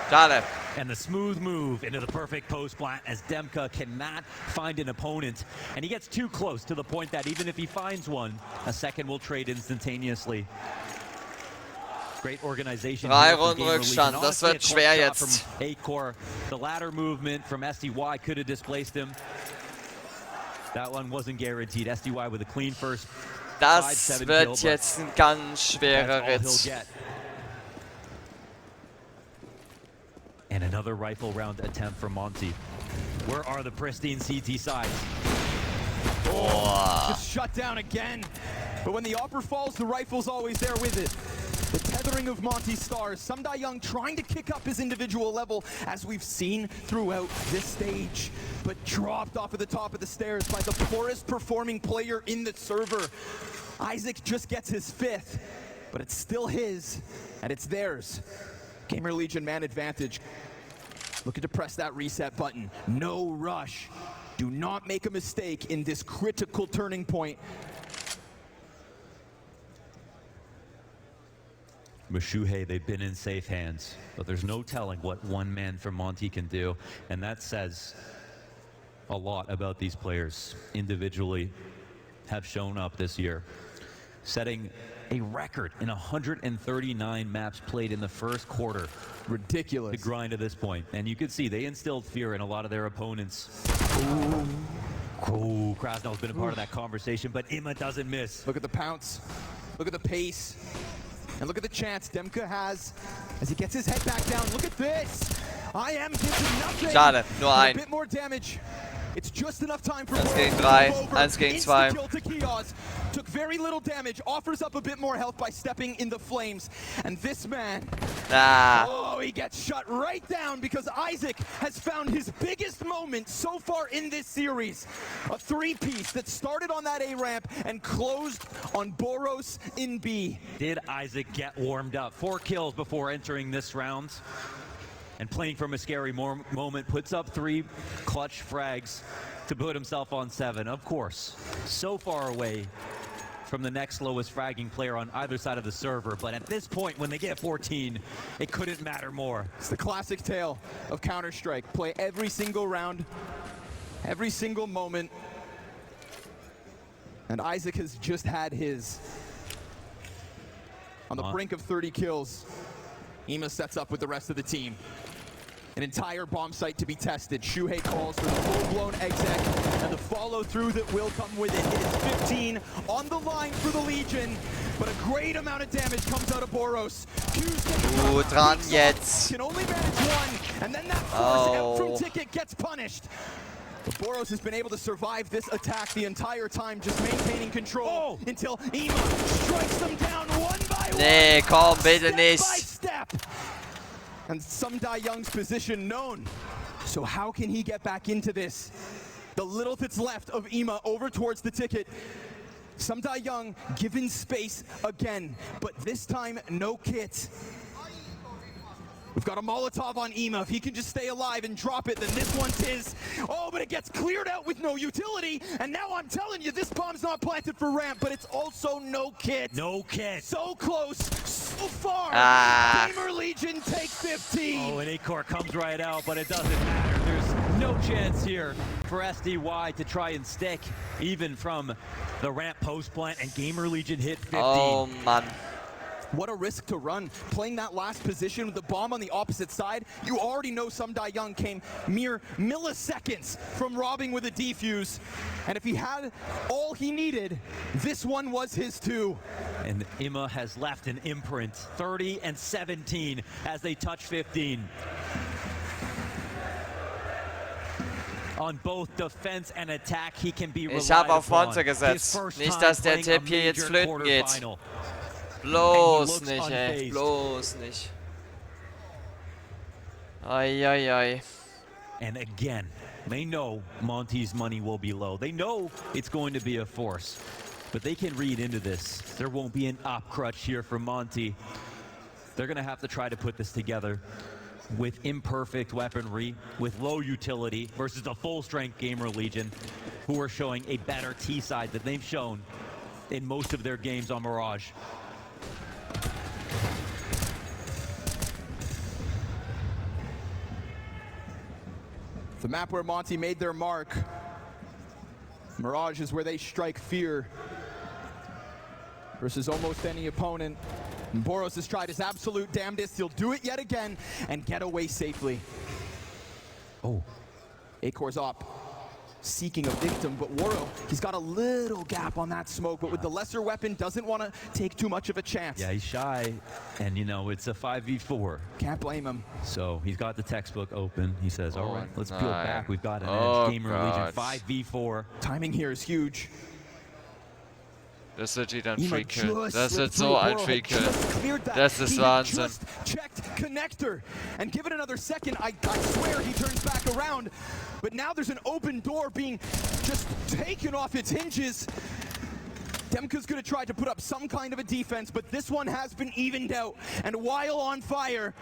Schade. And the smooth move into the perfect post plant as Demka cannot find an opponent. And he gets too close to the point that even if he finds one, a second will trade instantaneously. Great organization. 3 Runden Rückstand, das wird schwer jetzt. Acor, the ladder movement from SDY could have displaced him. That one wasn't guaranteed. SDY with a clean first. Das wird jetzt ein ganz schwerer Ritt. And another rifle round attempt from Monte. Where are the pristine CT sides? Oh, just shut down again. But when the offer falls, the rifle's always there with it. The tethering of Monte's stars. Sumda Young trying to kick up his individual level, as we've seen throughout this stage, but dropped off of the top of the stairs by the poorest performing player in the server. Isaac just gets his 5th, but it's still his, and it's theirs. GamerLegion man advantage. Looking to press that reset button. No rush. Do not make a mistake in this critical turning point. Mashuhei, they've been in safe hands, but there's no telling what one man from Monte can do, and that says a lot about these players individually have shown up this year. Setting a record in 139 maps played in the first quarter. Ridiculous. The grind to this point. And you can see they instilled fear in a lot of their opponents. Ooh, Krasnow's been a part of that conversation, but Ima doesn't miss. Look at the pounce. Look at the pace. And look at the chance Demka has as he gets his head back down. Look at this. I am giving nothing. Schade, nur A ein. bit more damage. It's just enough time for 1 gegen Boros to 3, move over. 1 gegen 2. Insta-kill to Kios. Took very little damage, offers up a bit more health by stepping in the flames. And this man, oh, he gets shut right down because Isaac has found his biggest moment so far in this series. A three-piece that started on that A ramp and closed on Boros in B. Did Isaac get warmed up? 4 kills before entering this round. And playing from a scary moment, puts up 3 clutch frags to put himself on 7. Of course, so far away from the next lowest fragging player on either side of the server, but at this point, when they get 14, it couldn't matter more. It's the classic tale of Counter-Strike. Play every single round, every single moment. And Isaac has just had his. On the brink of 30 kills, Ima sets up with the rest of the team. An entire bomb site to be tested. Shuhei calls for the full-blown exec and the follow-through that will come with it. It is 15 on the line for the Legion, but a great amount of damage comes out of Boros. Dran jetzt. Can only manage one, and then that force out from Ticket gets punished. But Boros has been able to survive this attack the entire time, just maintaining control until Ima strikes them down one by one. Nee, komm, bitte nicht. Step by step. And Sum Da Young's position known. So how can he get back into this? The little that's left of Ima over towards the Ticket. Sum Da Young given space again, but this time no kit. We've got a Molotov on Ima. If he can just stay alive and drop it, then this one's his. Oh, but it gets cleared out with no utility. And now I'm telling you, this bomb's not planted for ramp, but it's also no kit. No kit. So close, so far. GamerLegion take 15. Oh, and A-Core comes right out, but it doesn't matter. There's no chance here for SDY to try and stick, even from the ramp post plant, and GamerLegion hit 15. Oh, Mann. What a risk to run. Playing that last position with the bomb on the opposite side, you already know Sum Da Young came mere milliseconds from robbing with a defuse. And if he had all he needed, this one was his too. And Ima has left an imprint, 30 and 17 as they touch 15. On both defense and attack, he can be relied Ich habe auf upon. Monte gesetzt. Nicht, dass der Tipp hier jetzt flöten geht. Bloß nicht, ey. Bloß nicht. Ai. And again, they know Monte's money will be low. They know it's going to be a force. But they can read into this. There won't be an op crutch here for Monte. They're going to have to try to put this together with imperfect weaponry, with low utility, versus the full-strength GamerLegion, who are showing a better T-side than they've shown in most of their games on Mirage. The map where Monte made their mark. Mirage is where they strike fear versus almost any opponent. And Boros has tried his absolute damnedest. He'll do it yet again and get away safely. Oh, A-Core's up, seeking a victim, but Waro, he's got a little gap on that smoke, but with the lesser weapon, doesn't want to take too much of a chance. Yeah, he's shy, and you know, it's a 5v4. Can't blame him. So he's got the textbook open. He says, all right, let's peel back. We've got an edge. GamerLegion 5v4. Timing here is huge. Das wird wieder ein Free Kill. Das wird so ein Free Kill. Das ist Wahnsinn. Checked connector and give it another second. I swear he turns back around, but now there's an open door being just taken off its hinges. Demka's gonna try to put up some kind of a defense, but this one has been evened out. And while on fire,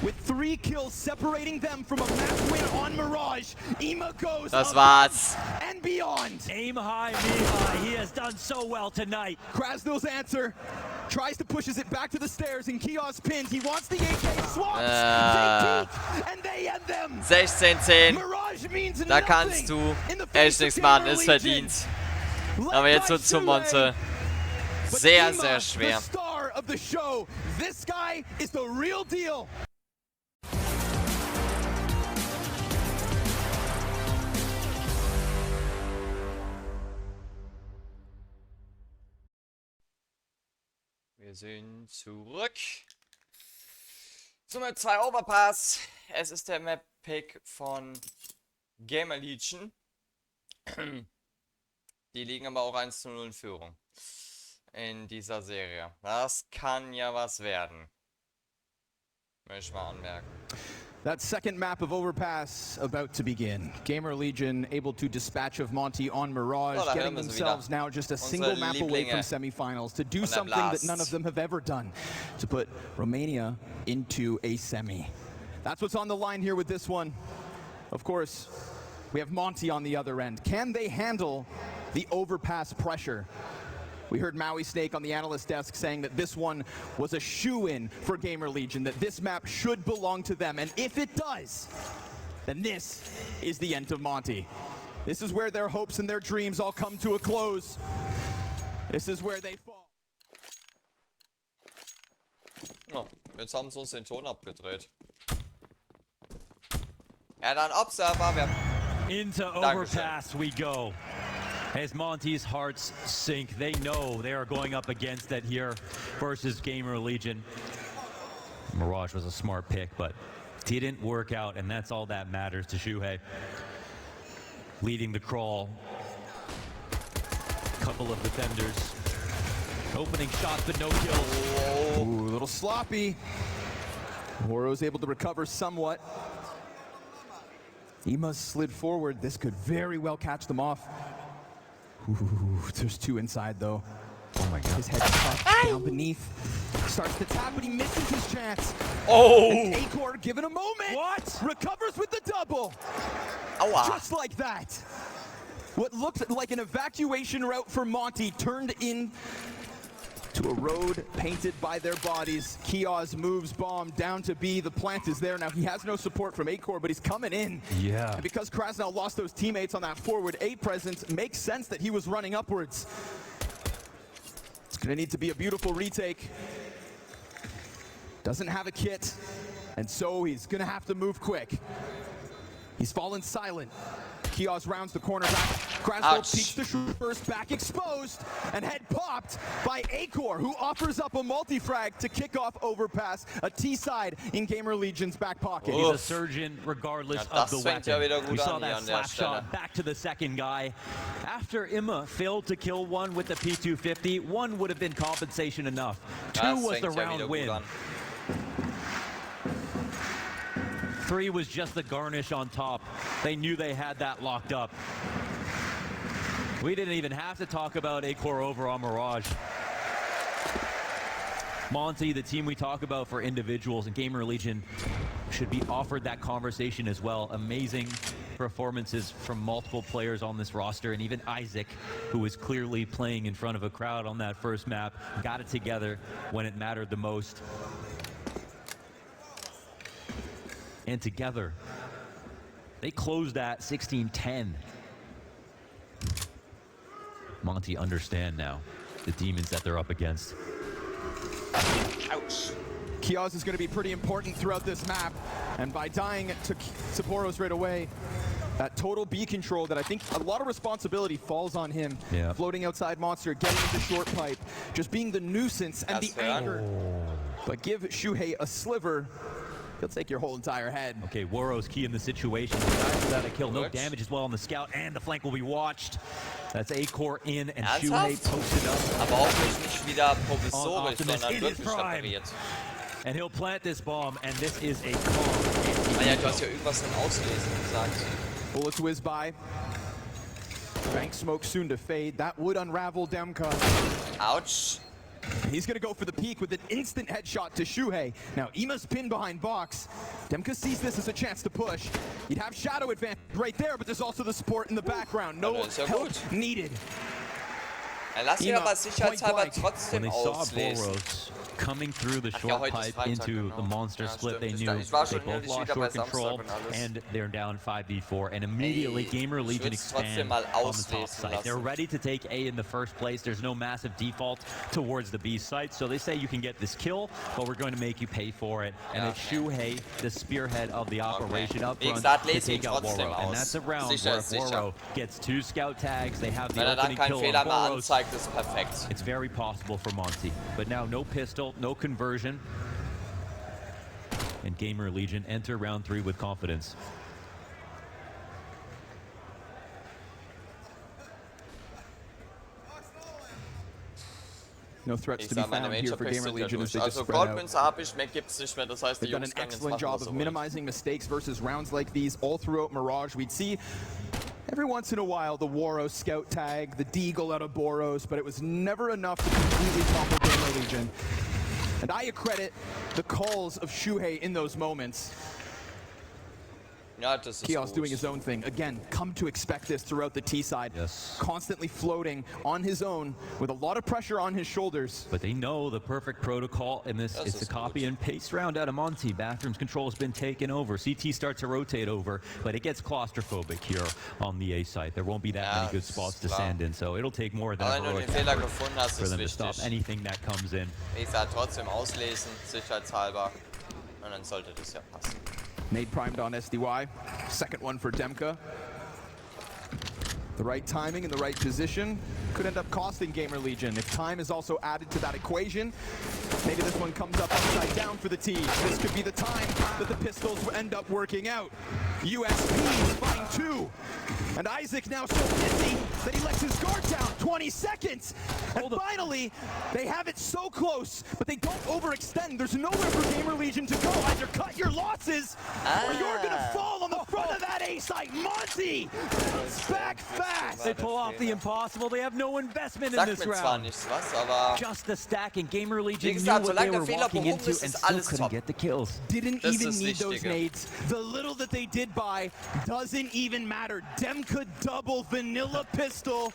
with 3 kills separating them from a map win on Mirage, Ima goes Das war's. And beyond. Aim high, me high. He has done so well tonight. Krasnow's answer tries to pushes it back to the stairs, and Kios pinned. He wants the AK swaps. They peek, and they end them. 16-10. Mirage means Da kannst du echt nichts machen, ist verdient. Aber jetzt wird zum Monte. sehr, sehr schwer. The star of the show. This guy is the real deal. Wir sind zurück zum Map 2 Overpass. Es ist der Map-Pick von GamerLegion. Die liegen aber auch 1:0 in Führung in dieser Serie. Das kann ja was werden. Möchte ich mal anmerken. That second map of Overpass about to begin. GamerLegion able to dispatch of Monte on Mirage, getting themselves now just a single map away from semifinals to do something that none of them have ever done, to put Romania into a semi. That's what's on the line here with this one. Of course, we have Monte on the other end. Can they handle the Overpass pressure? We heard Maui Snake on the analyst desk saying that this one was a shoe-in for GamerLegion, that this map should belong to them. And if it does, then this is the end of Monte. This is where their hopes and their dreams all come to a close. This is where they fall. Oh, jetzt haben sie uns den Ton abgedreht. Ja, dann Observer. Into Overpass we go. As Monte's hearts sink, they know they are going up against that here versus GamerLegion. Mirage was a smart pick, but didn't work out, and that's all that matters to Shuhei. Leading the crawl. Couple of defenders. Opening shots, but no kills. Ooh, a little sloppy. Woro's able to recover somewhat. Ima's slid forward. This could very well catch them off. Ooh, there's two inside though. Oh my god. His head tucked down beneath. Starts to tap, but he misses his chance. Oh! And Acor given a moment. What? Recovers with the double. Aua. Just like that. What looked like an evacuation route for Monte turned into a road painted by their bodies. Kiosk moves bomb down to B. The plant is there. Now he has no support from Acor, but he's coming in. Yeah. And because Krasnal lost those teammates on that forward A presence, makes sense that he was running upwards. It's gonna need to be a beautiful retake. Doesn't have a kit, and so he's gonna have to move quick. He's fallen silent. Kiosk rounds the corner back. Krasnal peeks the first back exposed, and head popped by Acor, who offers up a multi-frag to kick off Overpass, a T-side in GamerLegion's back pocket. He's a surgeon regardless of the weapon. We saw that slap shot back to the second guy. After Imma failed to kill one with the P250, one would have been compensation enough. Two was the round win. 3 was just the garnish on top. They knew they had that locked up. We didn't even have to talk about Acor over on Mirage. Monte, the team we talk about for individuals, and GamerLegion should be offered that conversation as well. Amazing performances from multiple players on this roster, and even Isaac, who was clearly playing in front of a crowd on that first map, got it together when it mattered the most. And together, they closed that 16-10. Monte understand now the demons that they're up against. Ouch. Kiosk is going to be pretty important throughout this map, and by dying to Saporos right away, that total B control that I think a lot of responsibility falls on him. Yeah. Floating outside Monster, getting into short pipe, just being the nuisance and the anchor. But give Shuhei a sliver, he'll take your whole entire head. Okay, Woro's key in the situation. Without a kill, no damage as well on the scout, and the flank will be watched. That's Acor in, and Shuhei posted up. Aber auch nicht wieder provisorisch, sondern wirklich repariert. And he'll plant this bomb, and this is a calm. Ah ja, du hast ja irgendwas von Auslesen gesagt. Bullets whiz by. Bank smoke soon to fade. That would unravel Demka. Ouch. He's gonna go for the peak with an instant headshot to Shuhei. Now Ima's pinned behind box. Demka sees this as a chance to push. You'd have shadow advantage right there, but there's also the support in the background. No help needed. Lass ihn aber sicherheitshalber When trotzdem they saw auslesen. Boros coming through the Ach ja, short heute ist pipe Freitag, into genau. the monster Ja, split, stimmt. they Ich knew war they schon both innerlich lost wieder bei short control, Samstag und alles. and they're down 5v4, and immediately Ey, GamerLegion ich würd's trotzdem expand mal on the top auslesen side. They're lassen. ready to take A in the first place. There's no massive default towards the B site, so they say you can get this kill, but we're going to make you pay for it. And Ja, it's Shuhei, the spearhead of the operation up Wie front, gesagt, to lese ihn take out trotzdem Woro. And aus. that's a round Sicher where ist if sicher. Woro gets 2 scout tags, they have the Wenn dann opening keinen kill Fehler on mehr Boros. anzeigt, ist perfekt. It's very possible for Monte, but now no pistol, no conversion. And GamerLegion enter round 3 with confidence. No threats Ich to be sag, meine found here for Major-Picks sind ja GamerLegion as durch. they just Also spread out. Goldmünze habe ich, mehr gibt's nicht mehr. Das heißt, die They've done Jungs an können jetzt excellent machen, job was of sie wollen. minimizing mistakes versus rounds like these all throughout Mirage. We'd see every once in a while the Waro scout tag, the deagle out of Boros, but it was never enough to completely topple GamerLegion. And I accredit the calls of Shuhei in those moments. Ja, das ist Kios gut. doing his own thing. Again, come to expect this throughout the T side. Yes. Constantly floating on his own with a lot of pressure on his shoulders. But they know the perfect protocol in this. Das It's a ist copy gut. and paste round out of Monte. Bathrooms control has been taken over. CT starts to rotate over, but it gets claustrophobic here on the A site. There won't be that Ja, many good ist spots to klar. stand in, so it'll take more than Aber a wenn du heroic den Fehler effort gefunden hast, for ist them to stop wichtig. anything that comes in. Wie gesagt, trotzdem auslesen, sicherheitshalber. Und dann sollte das ja passen. Nade primed on SDY. Second one for Demka. The right timing and the right position could end up costing GamerLegion. If time is also added to that equation, maybe this one comes up upside down for the team. This could be the time that the pistols will end up working out. USPs find 2. And Isaac now so busy that he lets his guard down. 20 seconds. And finally, they have it so close, but they don't overextend. There's nowhere for GamerLegion to go. Either cut your losses, or you're gonna fall on the front of that A site. Monte, bounce back fast. They pull off the impossible. They have no investment in Sagt this mir zwar round. nichts was, aber Just the stack, and Wie GamerLegion knew gesagt, what they solange were der Fehler walking behoben into ist, and ist still alles couldn't top. get the kills. Didn't Das even ist need those Wichtige. nades. The little that they did buy doesn't even matter. Demka double vanilla pistol.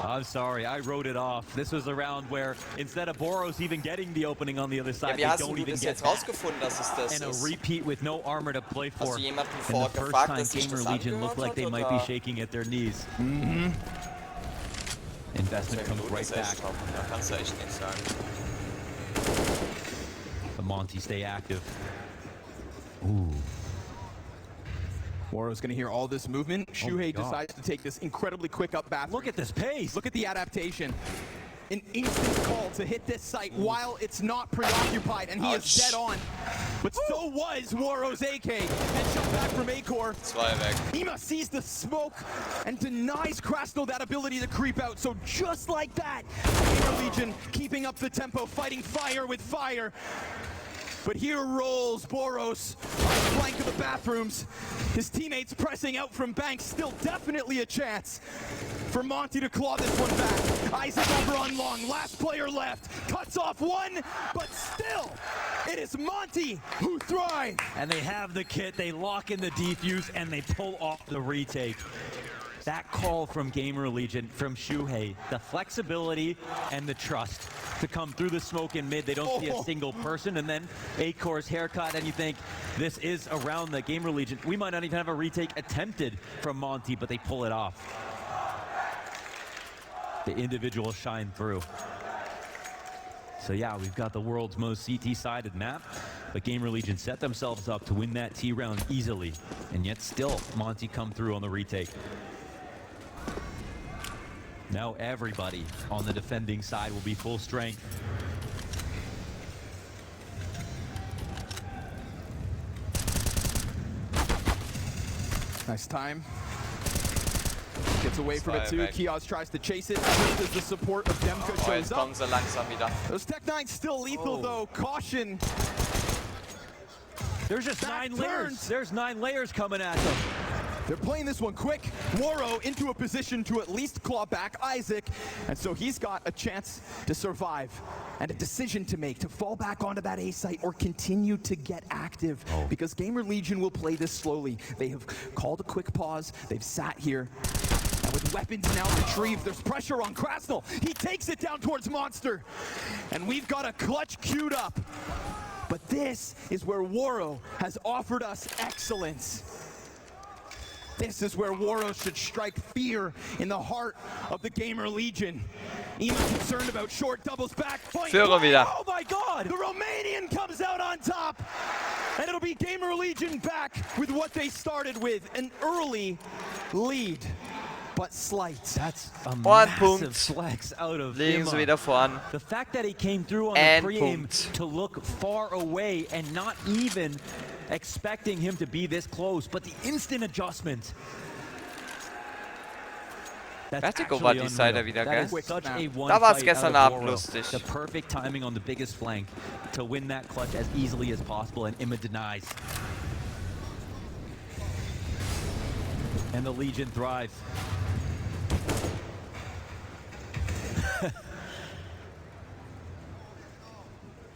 I'm sorry, I wrote it off. This was a round where instead of Boros even getting the opening on the other Ja, side, wie they hast don't du even das get jetzt that. rausgefunden, dass es das And a ist? repeat with no armor to play Hast for. du jemanden And the vor first gefragt, time dass sich das GamerLegion looked like angehört they hat, might be oder? shaking at their knees. Der Investment comes Minuten right ist echt back. top. Da kannst du echt nichts sagen. The Monte stay active. Woro's gonna hear all this movement. Shuhei God. decides to take this incredibly quick up bathroom. Look at this pace. Look at the adaptation. An instant call to hit this site while it's not preoccupied, and he is Ouch. dead on. But so was Woro's AK. Headshot back from Acor. 2 weg. Ima sees the smoke and denies Krasno that ability to creep out. So just like that, GamerLegion keeping up the tempo, fighting fire with fire. But here rolls Boros on the flank of the bathrooms. His teammates pressing out from bank. Still definitely a chance for Monte to claw this one back. Isaac over on long. Last player left. Cuts off one, but still, it is Monte who thrives. And they have the kit, they lock in the defuse, and they pull off the retake. That call from GamerLegion, from Shuhei, the flexibility and the trust to come through the smoke in mid. They don't see a single person, and then Acor's haircut, and you think this is around the GamerLegion. We might not even have a retake attempted from Monte, but they pull it off. The individuals shine through. So yeah, we've got the world's most CT-sided map, but GamerLegion set themselves up to win that T round easily, and yet still Monte come through on the retake. Now everybody on the defending side will be full strength. Nice time. Gets away from it too. Zwei weg. Kios tries to chase it just as the support of Demka Oh, shows jetzt up. kommen sie langsam wieder. Those Tech 9's still lethal though. Caution. There's just Back 9 layers. turns. There's 9 layers coming at them. They're playing this one quick. Woro into a position to at least claw back Isaac. And so he's got a chance to survive and a decision to make, to fall back onto that A site or continue to get active. Because GamerLegion will play this slowly. They have called a quick pause. They've sat here. And with weapons now retrieved. There's pressure on Krasnal. He takes it down towards Monster. And we've got a clutch queued up. But this is where Waro has offered us excellence. This is where Waro should strike fear in the heart of the GamerLegion. Even concerned about short doubles back. Führer wieder. Oh my God! The Romanian comes out on top. And it'll be GamerLegion back with what they started with, an early lead, but slight. That's a One massive Punkt. flex out of Legen sie Imma. wieder voran. The fact that he came through on And the pre-aim Punkt. to look far away and not even expecting him to be this close, but the instant adjustment. That's Vertigo actually war die unreal. Seite wieder, That gell? is such a one Da war's fight gestern out of Abend Waro. lustig. The perfect timing on the biggest flank to win that clutch as easily as possible, and Imma denies. And the Legion thrive.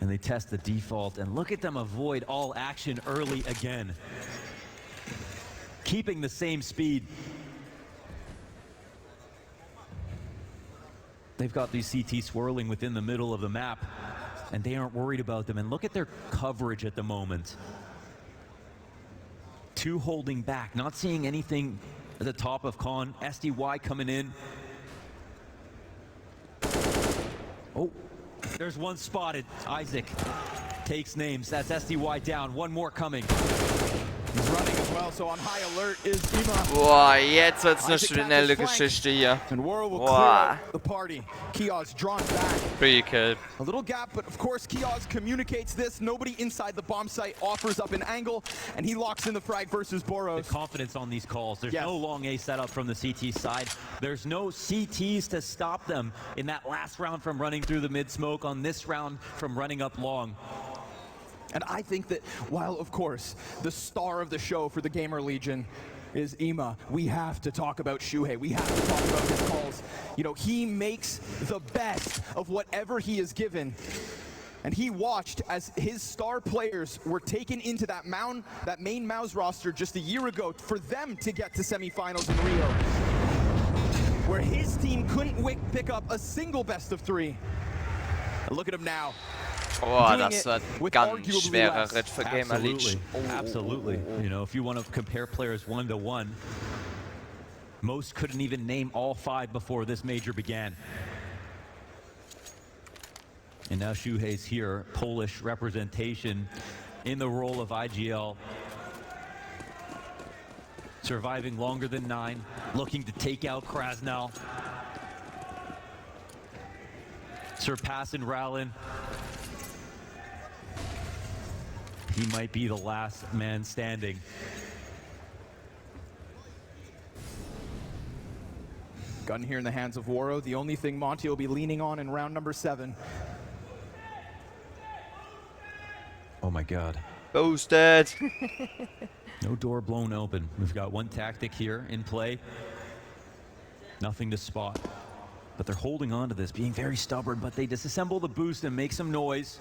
And they test the default, and look at them avoid all action early again. Keeping the same speed. They've got these CT swirling within the middle of the map, and they aren't worried about them. And look at their coverage at the moment. Two holding back, not seeing anything at the top of Con. SDY coming in. Oh, there's one spotted. Isaac takes names. That's SDY down. One more coming. He's running as well, so on high alert is Imma. Boah, jetzt wird's eine Isaac schnelle catches Geschichte hier. And Waro will Wow. clear out the party. Kios drawn back. Pretty kill. A little gap, but of course Kios communicates this. Nobody inside the bomb site offers up an angle, and he locks in the frag versus The Boros. confidence on these calls. There's Yes. no long A setup from the CT side. There's no CTs to stop them in that last round from running through the mid smoke, on this round from running up long. And I think that while, of course, the star of the show for the GamerLegion is Imma, we have to talk about Shuhei. We have to talk about his calls. You know, he makes the best of whatever he is given. And he watched as his star players were taken into that main Mouse roster just a year ago for them to get to semifinals in Rio, where his team couldn't pick up a single best of 3. And look at him now. Boah, Doing das it war with ganz arguably schwerer less. Ritt für Absolutely. GamerLegion. Absolutely. You know, if you want to compare players 1-to-1, most couldn't even name all 5 before this major began. And now Shuhei's here, Polish representation in the role of IGL. Surviving longer than 9, looking to take out Krasnal. Surpassing Rowland. He might be the last man standing. Gun here in the hands of Waro, the only thing Monte will be leaning on in round number 7. Oh my God. Boosted. No door blown open. We've got one tactic here in play. Nothing to spot. But they're holding on to this, being very stubborn, but they disassemble the boost and make some noise.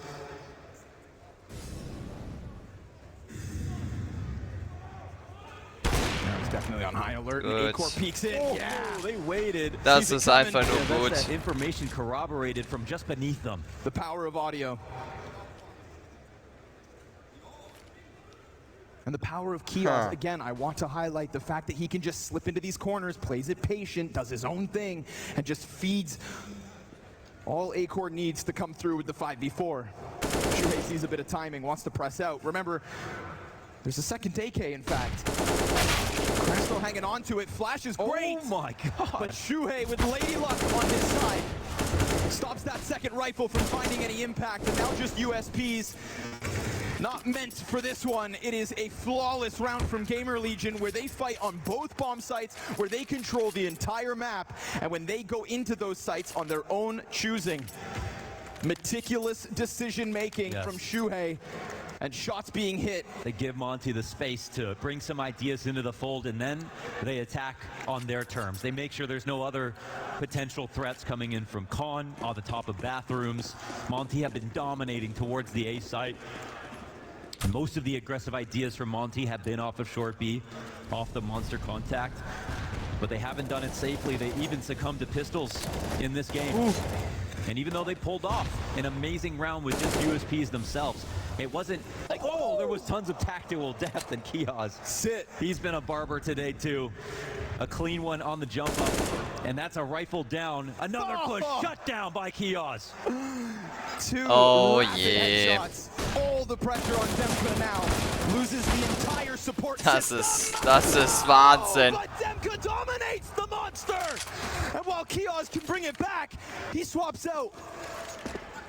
He's definitely on high alert. And Good. Acor peeks in. Yeah, they waited. Das Sees it ist coming. einfach nur Yeah, gut. that's that information corroborated from just beneath them. The power of audio. And the power of Kios. Again, I want to highlight the fact that he can just slip into these corners, plays it patient, does his own thing, and just feeds all Acor needs to come through with the 5v4. Shuhei sees a bit of timing, wants to press out. Remember, there's a second AK, in fact. Krasnal hanging on to it. Flash is great. Oh my God. But Shuhei with Lady Luck on his side stops that second rifle from finding any impact, and now just USPs. Not meant for this one. It is a flawless round from GamerLegion where they fight on both bomb sites, where they control the entire map, and when they go into those sites on their own choosing. Meticulous decision making Yes. from Shuhei, and shots being hit. They give Monte the space to bring some ideas into the fold, and then they attack on their terms. They make sure there's no other potential threats coming in from Con on the top of bathrooms. Monte have been dominating towards the A site. And most of the aggressive ideas from Monte have been off of short B, off the monster contact. but they haven't done it safely. They even succumbed to pistols in this game. Oof. And even though they pulled off an amazing round with just USPs themselves, it wasn't like, oh, there was tons of tactical depth in Kiosk. Sit. He's been a barber today, too. A clean one on the jump up, and that's a rifle down. Another push, shut down by Kiosk. Two Oh, rapid yeah. headshots. All the pressure on Demka now. Loses the entire support Das system. ist Wahnsinn. But Demka dominates the monster. And while Kiosk can bring it back, he swaps out.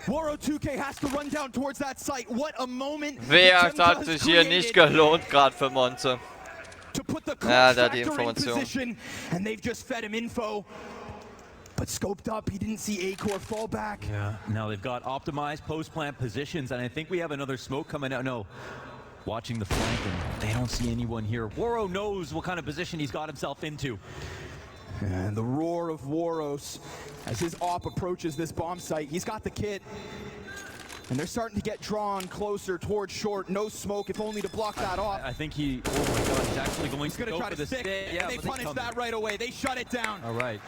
Woro 2K has to run down towards that site. What a moment. Wer Demka hat has sich hier nicht created gelohnt, gerade für Monte. to put the Ja, clutch da die factor in Information. position, and they've just fed him info. But scoped up, he didn't see A-Core fall back. Yeah, now they've got optimized post-plant positions, and I think we have another smoke coming out. No, watching the flank, and they don't see anyone here. Woro knows what kind of position he's got himself into. And the roar of Waros as his op approaches this bomb site. He's got the kit. And they're starting to get drawn closer towards short. No smoke, if only to block that off. I think he, oh my god, he's actually going He's to gonna go try for to the stick, stick. and they but punish come- that right away. They shut it down. All right.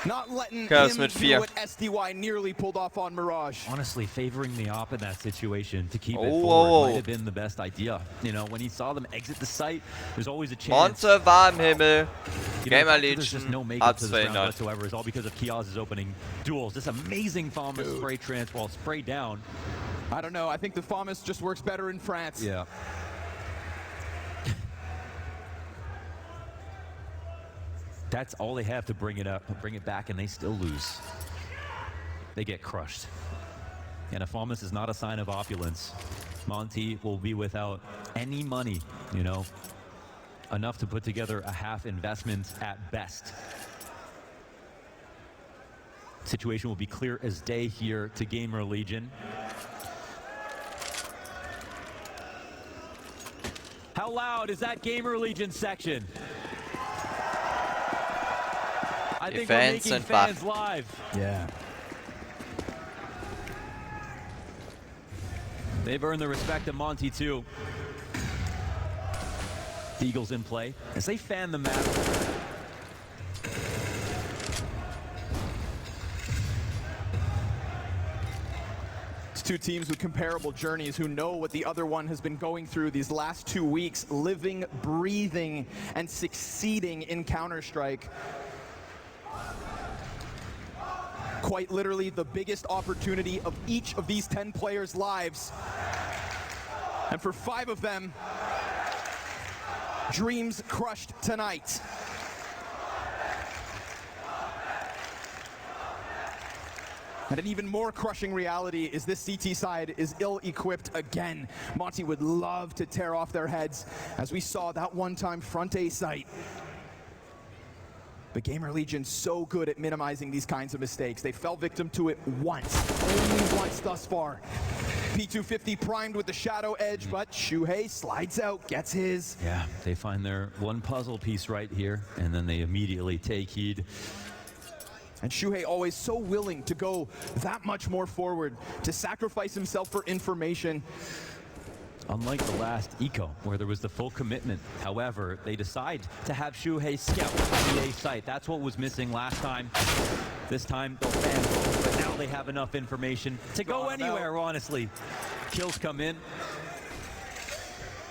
Not letting Chaos him mit do 4. what SDY nearly pulled off on Mirage. Honestly, favoring the op in that situation to keep it Oh, forward oh, oh. might have been the best idea. You know, when he saw them exit the site, there's always a chance. Monte war im Himmel. You know, there's just no GamerLegion makeup hat's to this round verhindert. whatsoever. It's all because of Kioz's opening duels. This amazing Thomas spray transfer, while spray down. I don't know, I think the FAMAS just works better in France. Yeah. That's all they have to bring it up, bring it back, and they still lose. They get crushed. And if Thomas is not a sign of opulence, Monte will be without any money, you know, enough to put together a half investment at best. Situation will be clear as day here to GamerLegion. How loud is that GamerLegion section? I think we're fans making sind wach. fans live. Yeah. They've earned the respect of Monte too. The Eagles in play as they fan the map. It's two teams with comparable journeys who know what the other one has been going through these last 2 weeks, living, breathing, and succeeding in Counter-Strike. Quite literally the biggest opportunity of each of these 10 players' lives. And for 5 of them, dreams crushed tonight. And an even more crushing reality is this CT side is ill-equipped again. Monte would love to tear off their heads, as we saw that one-time front A site. But GamerLegion's so good at minimizing these kinds of mistakes. They fell victim to it once, only once thus far. P250 primed with the Shadow Edge, but Shuhei slides out, gets his. Yeah, they find their one puzzle piece right here, and then they immediately take heed. And Shuhei always so willing to go that much more forward, to sacrifice himself for information. Unlike the last Eco, where there was the full commitment. However, they decide to have Shuhei scout the A site. That's what was missing last time. This time, they'll fan both, but now they have enough information to go anywhere, honestly. Kills come in.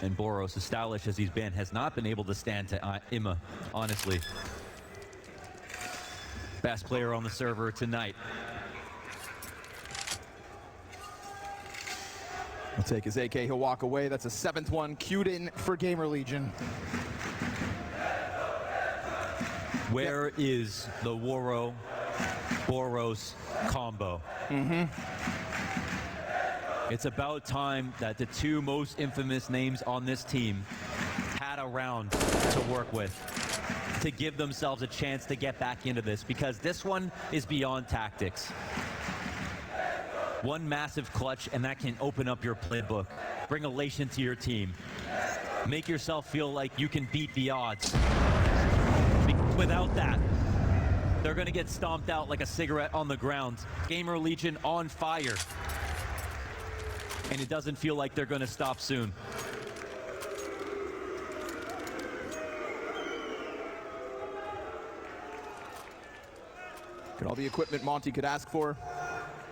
And Boros, as stylish as he's been, has not been able to stand to Imma, honestly. Best player on the server tonight. He'll take his AK, he'll walk away. That's a 7th one queued in for GamerLegion. Where is the Woro Boros combo? It's about time that the two most infamous names on this team had a round to work with, to give themselves a chance to get back into this, because this one is beyond tactics. One massive clutch, and that can open up your playbook, bring elation to your team, make yourself feel like you can beat the odds. Without that, they're gonna get stomped out like a cigarette on the ground. GamerLegion on fire. And it doesn't feel like they're gonna stop soon. All the equipment Monte could ask for.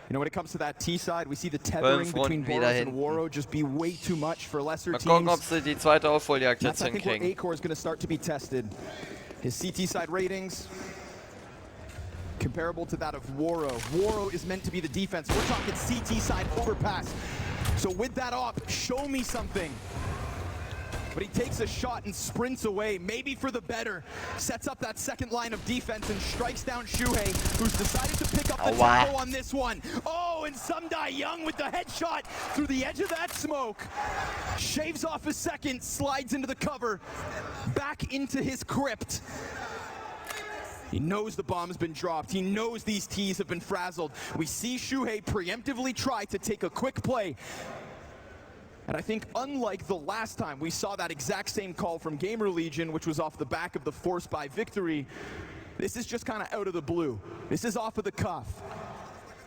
You know, when it comes to that T side, we see the tethering between Boros and Woro just be way too much for lesser Mal teams. gucken, ob sie die zweite Aufholjagd That's, jetzt I think, where hinkriegen. A-Core is going to start to be tested. His CT side ratings comparable to that of Woro. Woro is meant to be the defense. We're talking CT side overpass. So with that op, show me something. But he takes a shot and sprints away, maybe for the better. Sets up that second line of defense and strikes down Shuhei, who's decided to pick up the tempo on this one. Oh, and Sumdai Young with the headshot through the edge of that smoke. Shaves off a second, slides into the cover, back into his crypt. He knows the bomb's been dropped. He knows these T's have been frazzled. We see Shuhei preemptively try to take a quick play. And I think unlike the last time we saw that exact same call from GamerLegion, which was off the back of the force by victory, this is just kind of out of the blue. This is off of the cuff.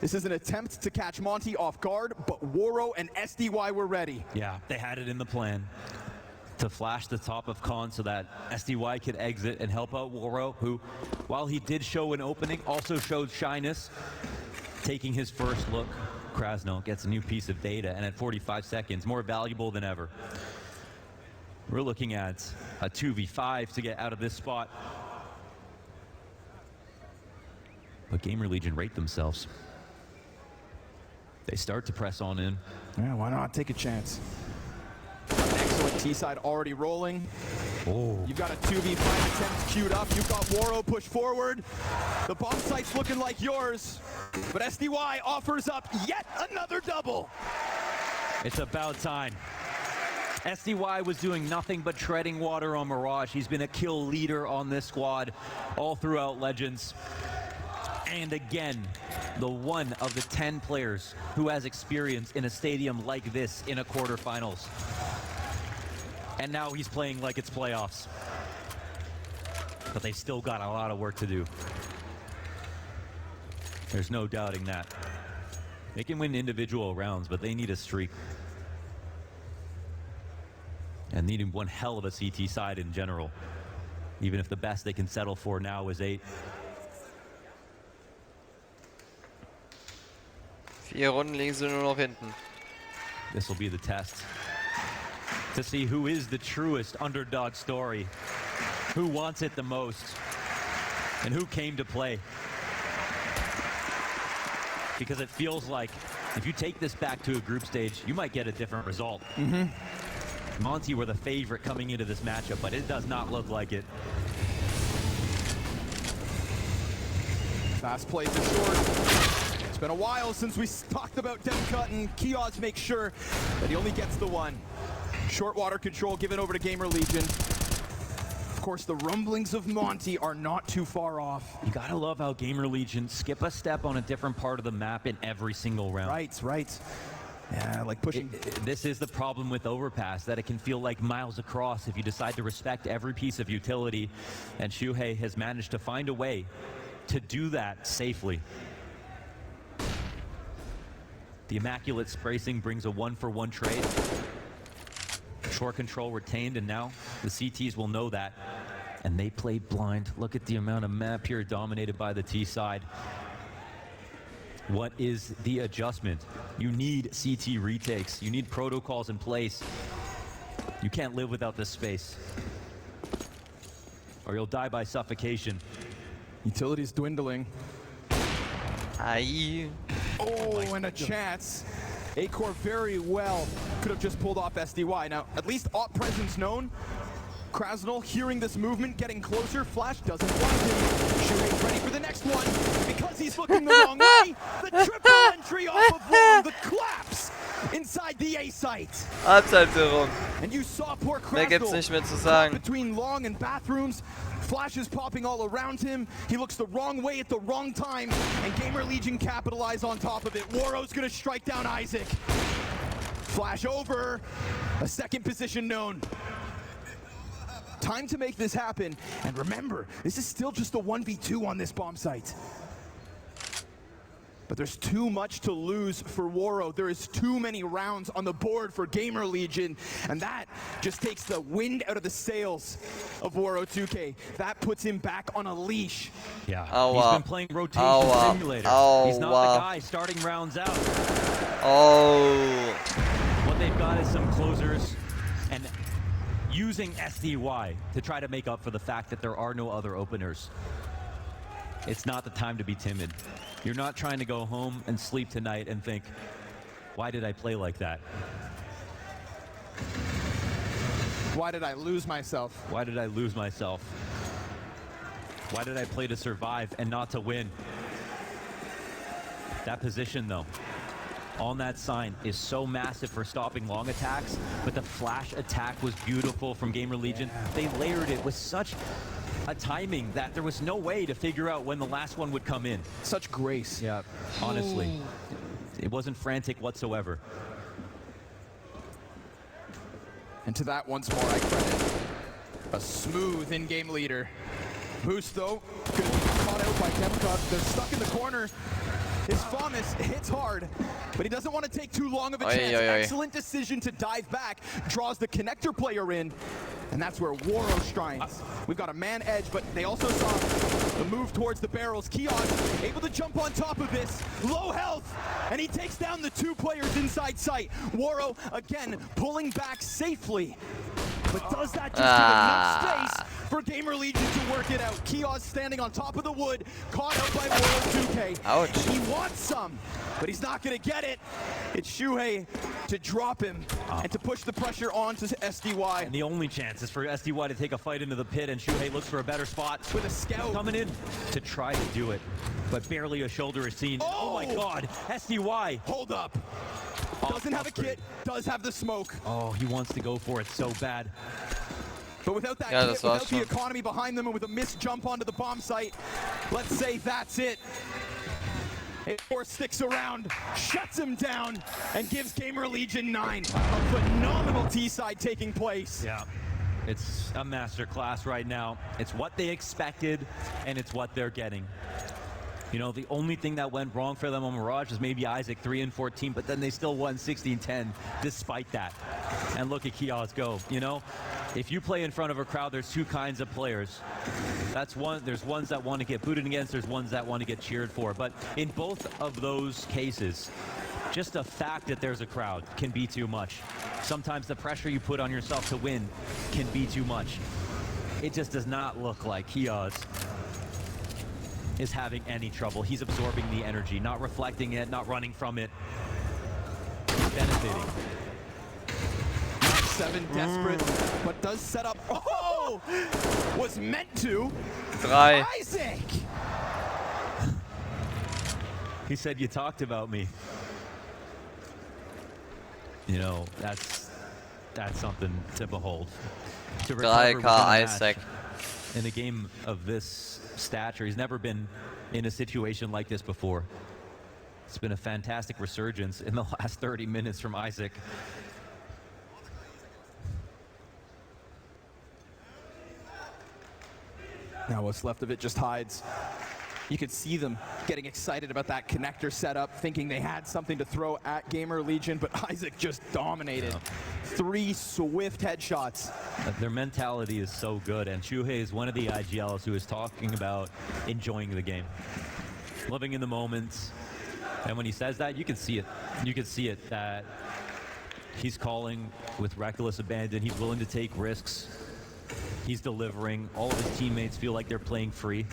This is an attempt to catch Monte off guard, but Woro and SDY were ready. Yeah, they had it in the plan to flash the top of Khan so that SDY could exit and help out Woro, who, while he did show an opening, also showed shyness, taking his first look. Krasno gets a new piece of data, and at 45 seconds, more valuable than ever. We're looking at a 2v5 to get out of this spot. But GamerLegion rate themselves. They start to press on in. Yeah, why not take a chance? Excellent T-side already rolling. Oh. You've got a 2v5 attempt queued up. You've got Woro push forward. The bomb site's looking like yours. But SDY offers up yet another double. It's about time. SDY was doing nothing but treading water on Mirage. He's been a kill leader on this squad all throughout Legends. And again, the one of the 10 players who has experience in a stadium like this in a quarterfinals. And now he's playing like it's playoffs. But they still got a lot of work to do. There's no doubting that. They can win individual rounds, but they need a streak. And needing one hell of a CT side in general. Even if the best they can settle for now is 8. 4 Runden liegen sie nur noch hinten. This will be the test. To see who is the truest underdog story. Who wants it the most. And who came to play. Because it feels like if you take this back to a group stage, you might get a different result. Monte were the favorite coming into this matchup, but it does not look like it. Fast play for short. It's been a while since we talked about Dem Cut, and Kiosk makes sure that he only gets the one. Short water control given over to GamerLegion. Of course, the rumblings of Monte are not too far off. You gotta love how GamerLegion skip a step on a different part of the map in every single round. Right. Yeah, like pushing. This is the problem with Overpass, that it can feel like miles across if you decide to respect every piece of utility. And Shuhei has managed to find a way to do that safely. The immaculate spacing brings a 1-for-1 trade. Short control retained, and now the CTs will know that. And they play blind. Look at the amount of map here dominated by the T side. What is the adjustment? You need CT retakes. You need protocols in place. You can't live without this space, or you'll die by suffocation. Utility's dwindling. Aye. Oh, and a chance. A-Core very well could have just pulled off SDY. Now, at least op presence known. Krasnal hearing this movement, getting closer. Flash doesn't want him. Shuhei's ready for the next one. Because he's looking the wrong way, the triple entry off of Long, the collapse inside the A site. Halbzeitführung. And you saw poor Mehr gibt's Krasnal nicht mehr zu sagen. between Long and bathrooms. Flashes popping all around him. He looks the wrong way at the wrong time, and GamerLegion capitalize on top of it. Woro's gonna strike down Isaac. Flash over. A second position known. Time to make this happen. And remember, this is still just a 1v2 on this bomb site. But there's too much to lose for Waro. There is too many rounds on the board for GamerLegion, and that just takes the wind out of the sails of Waro 2K. That puts him back on a leash. Yeah, Oh, he's been playing rotation simulator. He's not the guy starting rounds out. Oh. What they've got is some closers, and using SDY to try to make up for the fact that there are no other openers. It's not the time to be timid. You're not trying to go home and sleep tonight and think, why did I play like that? Why did I lose myself? Why did I lose myself? Why did I play to survive and not to win? That position, though, on that sign is so massive for stopping long attacks, but the flash attack was beautiful from GamerLegion. They layered it with such a timing that there was no way to figure out when the last one would come in. Such grace. Yeah, honestly. It wasn't frantic whatsoever. And to that, once more, I credit a smooth in-game leader. Boost, though, could have been caught out by Demka. They're stuck in the corner. His Famas hits hard, but he doesn't want to take too long of a chance. Excellent decision to dive back, draws the connector player in, and that's where Waro shines. We've got a man edge, but they also saw the move towards the barrels. Kiosk able to jump on top of this, low health, and he takes down the 2 players inside sight. Waro, again, pulling back safely, but does that just give enough space for GamerLegion to work it out? Kiosk standing on top of the wood, caught out by Waro 2K. Ouch. He wants some, but he's not going to get it. It's Shuhei to drop him and to push the pressure onto SDY. And the only chance is for SDY to take a fight into the pit, and Shuhei looks for a better spot. With a scout. Coming in to try to do it, but barely a shoulder is seen. Oh my god, SDY. Hold up. Doesn't have a kit, does have the smoke. Oh, he wants to go for it so bad. But without that kit, without the economy behind them, and with a missed jump onto the bomb site, let's say that's it. Or sticks around, shuts him down, and gives GamerLegion 9. A phenomenal T-side taking place. Yeah, it's a masterclass right now. It's what they expected, and it's what they're getting. You know, the only thing that went wrong for them on Mirage was maybe Isaac 3 and 14, but then they still won 16-10 despite that. And look at Kiosk go, you know? If you play in front of a crowd, there's 2 kinds of players. That's one, there's ones that want to get booted against, there's ones that want to get cheered for. But in both of those cases, just the fact that there's a crowd can be too much. Sometimes the pressure you put on yourself to win can be too much. It just does not look like Kiosk is having any trouble. He's absorbing the energy, not reflecting it, not running from it. He's benefiting. 7 desperate, but does set up. Oh! Was meant to. 3. Isaac! He said, you talked about me. You know, that's something to behold. To recover within a Isaac. match in a game of this stature. He's never been in a situation like this before. It's been a fantastic resurgence in the last 30 minutes from Isaac. Now what's left of it just hides. You could see them getting excited about that connector setup, thinking they had something to throw at GamerLegion, but Isaac just dominated. 3 swift headshots. Their mentality is so good, and Shuhei is one of the IGLs who is talking about enjoying the game, living in the moments. And when he says that, you can see it. You can see it, that he's calling with reckless abandon. He's willing to take risks. He's delivering. All of his teammates feel like they're playing free.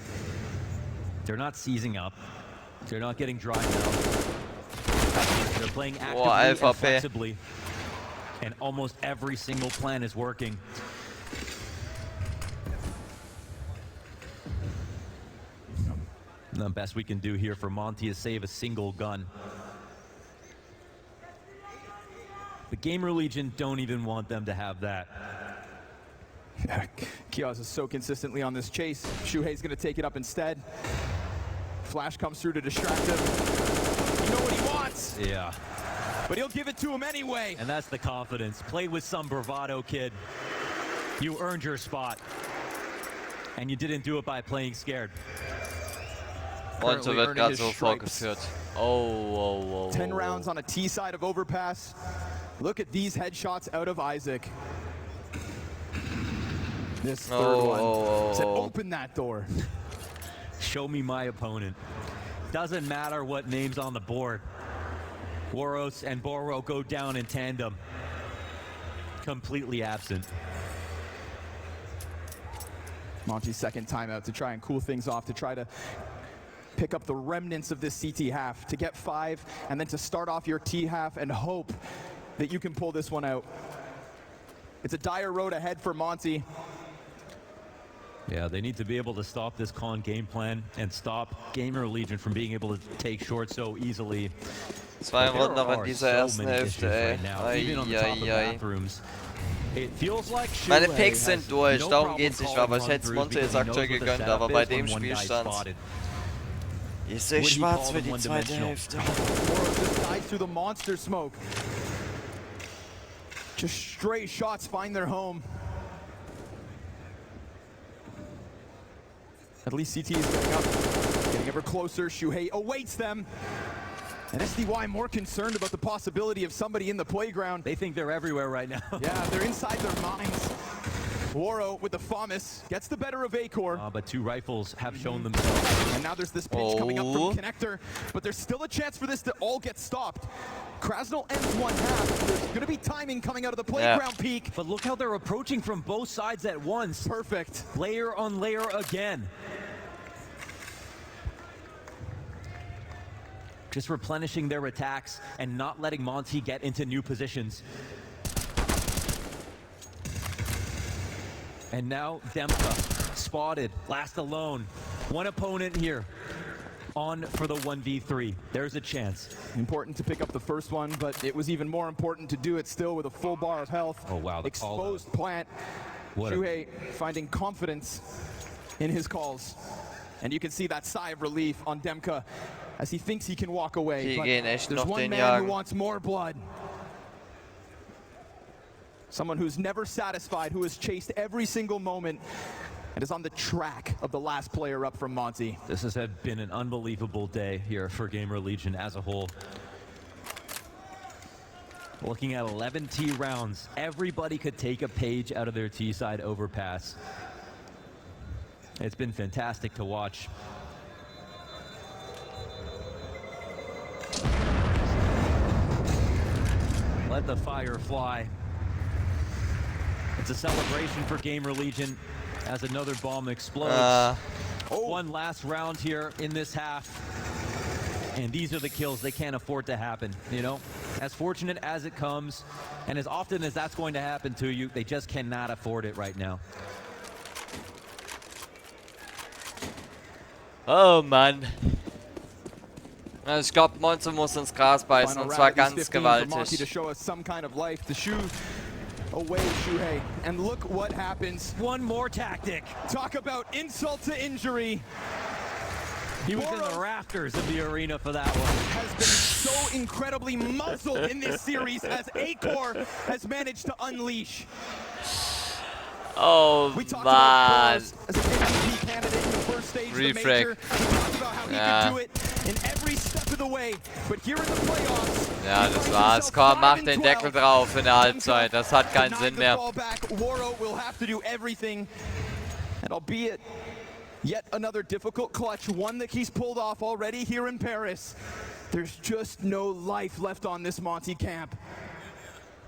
They're not seizing up. They're not getting dried out. They're playing actively and flexibly. And almost every single plan is working. The best we can do here for Monte is save a single gun. The GamerLegion don't even want them to have that. Kiosk is so consistently on this chase. Shuhei's going to take it up instead. Flash comes through to distract him. You know what he wants. Yeah. But he'll give it to him anyway. And that's the confidence. Play with some bravado, kid. You earned your spot. And you didn't do it by playing scared. Monte currently wird earning gerade his so stripes. vorgeführt. Oh. 10 rounds on a T side of overpass. Look at these headshots out of Isaac. This third one said, open that door. Show me my opponent. Doesn't matter what name's on the board. Waros and Boro go down in tandem. Completely absent. Monte's second timeout to try and cool things off, to try to pick up the remnants of this CT half, to get 5, and then to start off your T half and hope that you can pull this one out. It's a dire road ahead for Monte. Yeah, they need to be able to stop this con game plan and stop GamerLegion from being able to take short so easily. 2 Runden noch in dieser ersten Hälfte, ey. Meine Picks sind durch, darum geht's nicht, aber ich hätte es Monte jetzt aktuell gegönnt, aber bei dem Spielstand ist es schwarz für die zweite Hälfte. Just straight shots find their home. At least CT is getting up, getting ever closer. Shuhei awaits them. And SDY more concerned about the possibility of somebody in the playground. They think they're everywhere right now. Yeah, they're inside their minds. Waro with the FAMAS gets the better of Acor. But 2 rifles have shown themselves. And now there's this pinch coming up from Connector, but there's still a chance for this to all get stopped. Krasnal ends one half. There's going to be timing coming out of the playground peak. But look how they're approaching from both sides at once. Perfect. Layer on layer again. Just replenishing their attacks and not letting Monte get into new positions. And now Demka spotted, last alone. One opponent here on for the 1v3. There's a chance. Important to pick up the first one, but it was even more important to do it still with a full bar of health. Oh wow, the exposed plant. Shuhei finding confidence in his calls. And you can see that sigh of relief on Demka as he thinks he can walk away. But there's one man who wants more blood. Someone who's never satisfied, who has chased every single moment and is on the track of the last player up from Monte. This has been an unbelievable day here for GamerLegion as a whole. Looking at 11 T rounds, everybody could take a page out of their T side overpass. It's been fantastic to watch. Let the fire fly. It's a celebration for GamerLegion as another bomb explodes. One last round here in this half. And these are the kills they can't afford to happen, you know? As fortunate as it comes, and as often as that's going to happen to you, they just cannot afford it right now. Oh Mann. Ich glaube, Monte muss ins Gras beißen, und zwar ganz gewaltig. Away, Shuhei, and look what happens. One more tactic. Talk about insult to injury. He was in the rafters of the arena for that one. Has been so incredibly muzzled in this series as Acor has managed to unleash. Oh man. As an MVP candidate in the first stage of the major. We talked about how he could do it in every step of the way, but here in the playoffs. Ja, das war's. Komm, mach den Deckel drauf in der Halbzeit. Das hat keinen Sinn mehr. Waro will have to do everything, and albeit yet another difficult clutch, one that he's pulled off already here in Paris. There's just no life left on this Monte camp.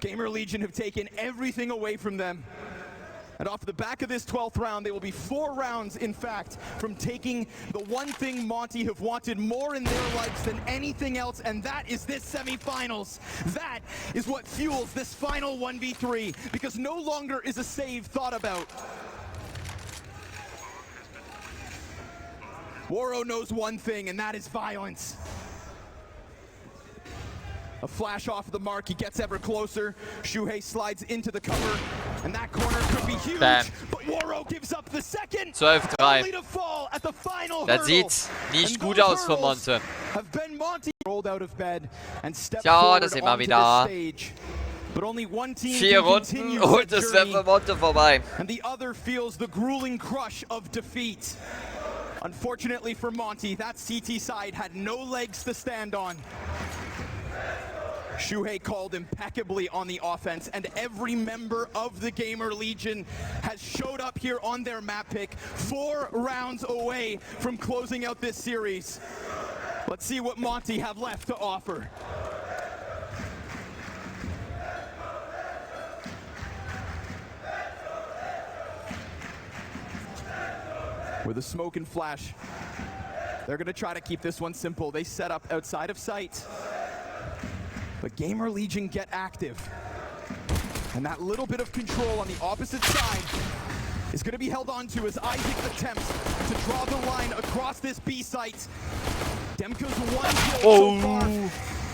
GamerLegion have taken everything away from them. And off the back of this 12th round, they will be 4 rounds, in fact, from taking the one thing Monte have wanted more in their lives than anything else, and that is this semifinals. That is what fuels this final 1v3, because no longer is a save thought about. Waro knows one thing, and that is violence. A flash off the mark, he gets ever closer. Shuhei slides into the cover, and that corner could be huge. Bam. But Waro gives up the second. 12-3. To fall at the final Das sieht nicht gut aus für Monte. Have been Monte rolled out of bed and stepped Ja, das forward immer onto wieder. the stage. But only one team 4 can Runden continue und that es wäre journey, für Monte vorbei. and the other feels the grueling crush of defeat. Unfortunately for Monte, that CT side had no legs to stand on. Shuhei called impeccably on the offense, and every member of the GamerLegion has showed up here on their map pick, 4 rounds away from closing out this series. Let's see what Monte have left to offer. With the smoke and flash, they're gonna try to keep this one simple. They set up outside of sight, but GamerLegion get active. And that little bit of control on the opposite side is gonna be held on to as Isaac attempts to draw the line across this B site. Demko's 1 kill so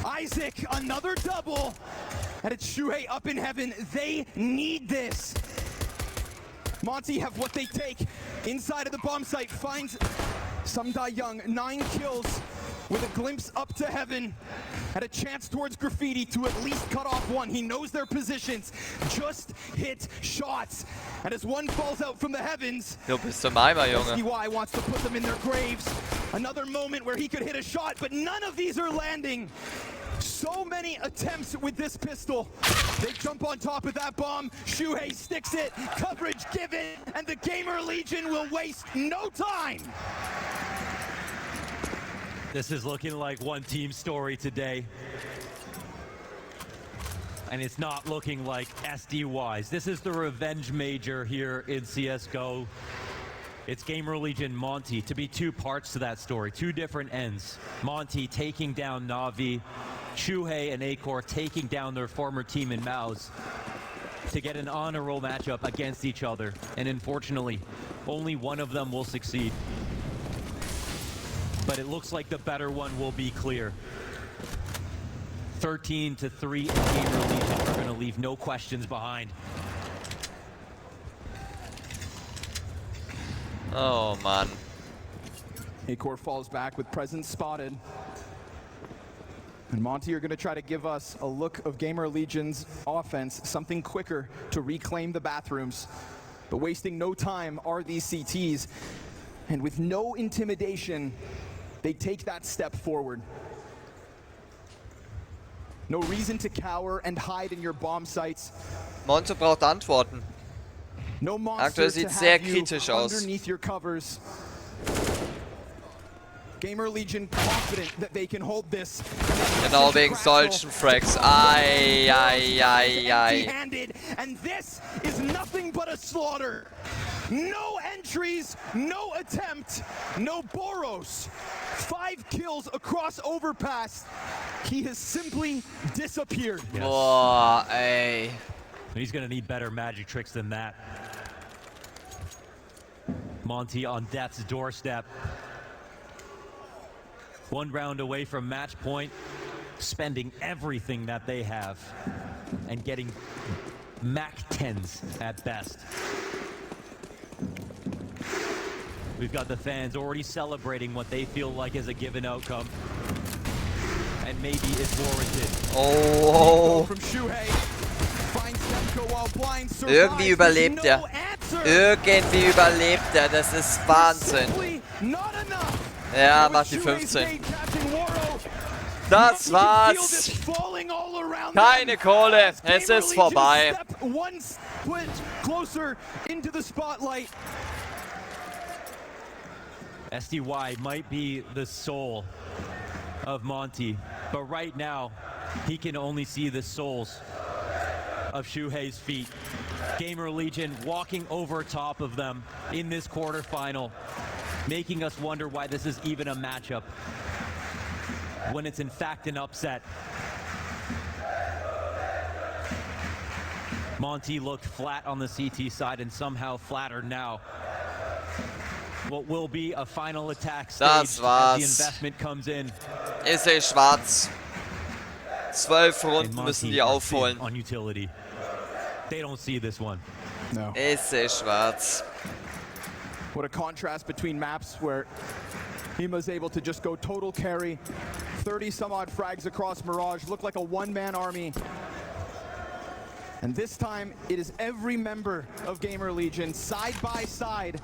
far. Isaac, another double, and it's Shuhei up in heaven. They need this. Monte have what they take. Inside of the bomb site, finds Sumda Young, 9 kills with a glimpse up to heaven, and a chance towards Graffiti to at least cut off one. He knows their positions, just hit shots, and as one falls out from the heavens, Du bist zum Eimer, Junge. SDY wants to put them in their graves. Another moment where he could hit a shot, but none of these are landing. So many attempts with this pistol. They jump on top of that bomb. Shuhei sticks it. Coverage given, and the GamerLegion will waste no time. This is looking like one team story today. And it's not looking like SDY's. This is the revenge major here in CSGO. It's GamerLegion Monte, to be 2 parts to that story, 2 different ends. Monte taking down Na'Vi, Shuhei and Acor taking down their former team in Maus to get an honor roll matchup against each other. And unfortunately, only one of them will succeed. But it looks like the better one will be clear. 13-3 in GamerLegion are going to leave no questions behind. Oh, Mann. Acor falls back with presence spotted. And Monte are going to try to give us a look of GamerLegion's offense, something quicker to reclaim the bathrooms. But wasting no time are these CTs. And with no intimidation, they take that step forward. No reason to cower and hide in your bomb sites. Monte braucht Antworten. No monster Aktuell to sieht's sehr have you kritisch aus. underneath your covers. GamerLegion confident that they can hold this. Genau wegen solchen Frags. Ai, ai, ai, ai. Empty-handed, and this is nothing but a slaughter. No entries, no attempt, no Boros. 5 kills across overpass. He has simply disappeared. Yes. Boah, ey. He's going to need better magic tricks than that. Monte on death's doorstep. 1 round away from match point, spending everything that they have and getting Mac 10s at best. We've got the fans already celebrating what they feel like is a given outcome. And maybe it's warranted. Oh. From Shuhei. Finds Demko while blind, Irgendwie überlebt er. no answer. Irgendwie überlebt er. Das ist Wahnsinn. Simply not enough. Ja, With macht die Shuhei's 15. mate, Captain Waro, Das you can feel war's. this falling all around Keine them. Kohle. As Es ist GamerLegion vorbei. step one split closer into the spotlight. SDY might be the soul of Monte, but right now, he can only see the soles of Shuhei's feet. GamerLegion walking over top of them in this quarterfinal, making us wonder why this is even a matchup, when it's in fact an upset. Monte looked flat on the CT side and somehow flatter now. What will be a final attack stage Das as war's. the investment comes in. Ist eh schwarz. 12 And Runden Monte müssen die are aufholen. thin on utility. They don't see this one. No. Ist eh schwarz. What a contrast between maps where Hima's able to just go total carry. 30 some odd frags across Mirage, look like a 1-man army. And this time, it is every member of GamerLegion side by side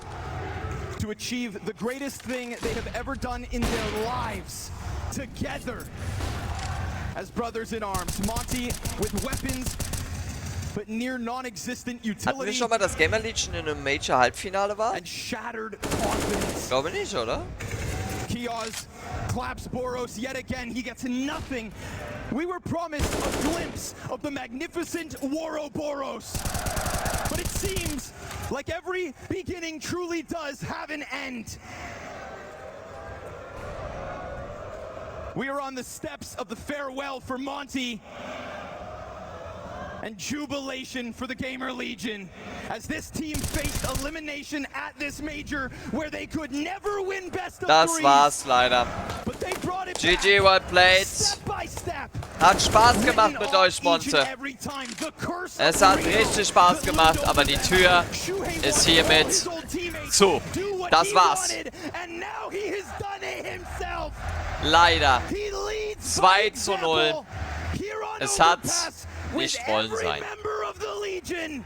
to achieve the greatest thing they have ever done in their lives, together as brothers in arms. Monte with weapons, but near non-existent Hatten wir utility schon mal, dass GamerLegion in einem Major-Halbfinale war? and shattered confidence. Glaube nicht, oder? Kios claps Boros yet again. He gets nothing. We were promised a glimpse of the magnificent Ouroboros. But it seems like every beginning truly does have an end. We are on the steps of the farewell for Monte. And jubilation for the GamerLegion as this team faced elimination at this major where they could never win best of Das three. war's leider. But they brought it GG, back, well played. step by step. Hat Spaß gemacht Winning mit off euch, each Monte. and every time. The curse Es of hat Rio, richtig Spaß the gemacht, Ludo aber die effect. Tür Shuhei ist wanted hiermit all his old teammates zu. do what Das he war's. wanted, and now he has done it himself. Leider. He leads 2 by zu 0. example. Here on Es hat Overpass nicht with wollen every sein. member of the Legion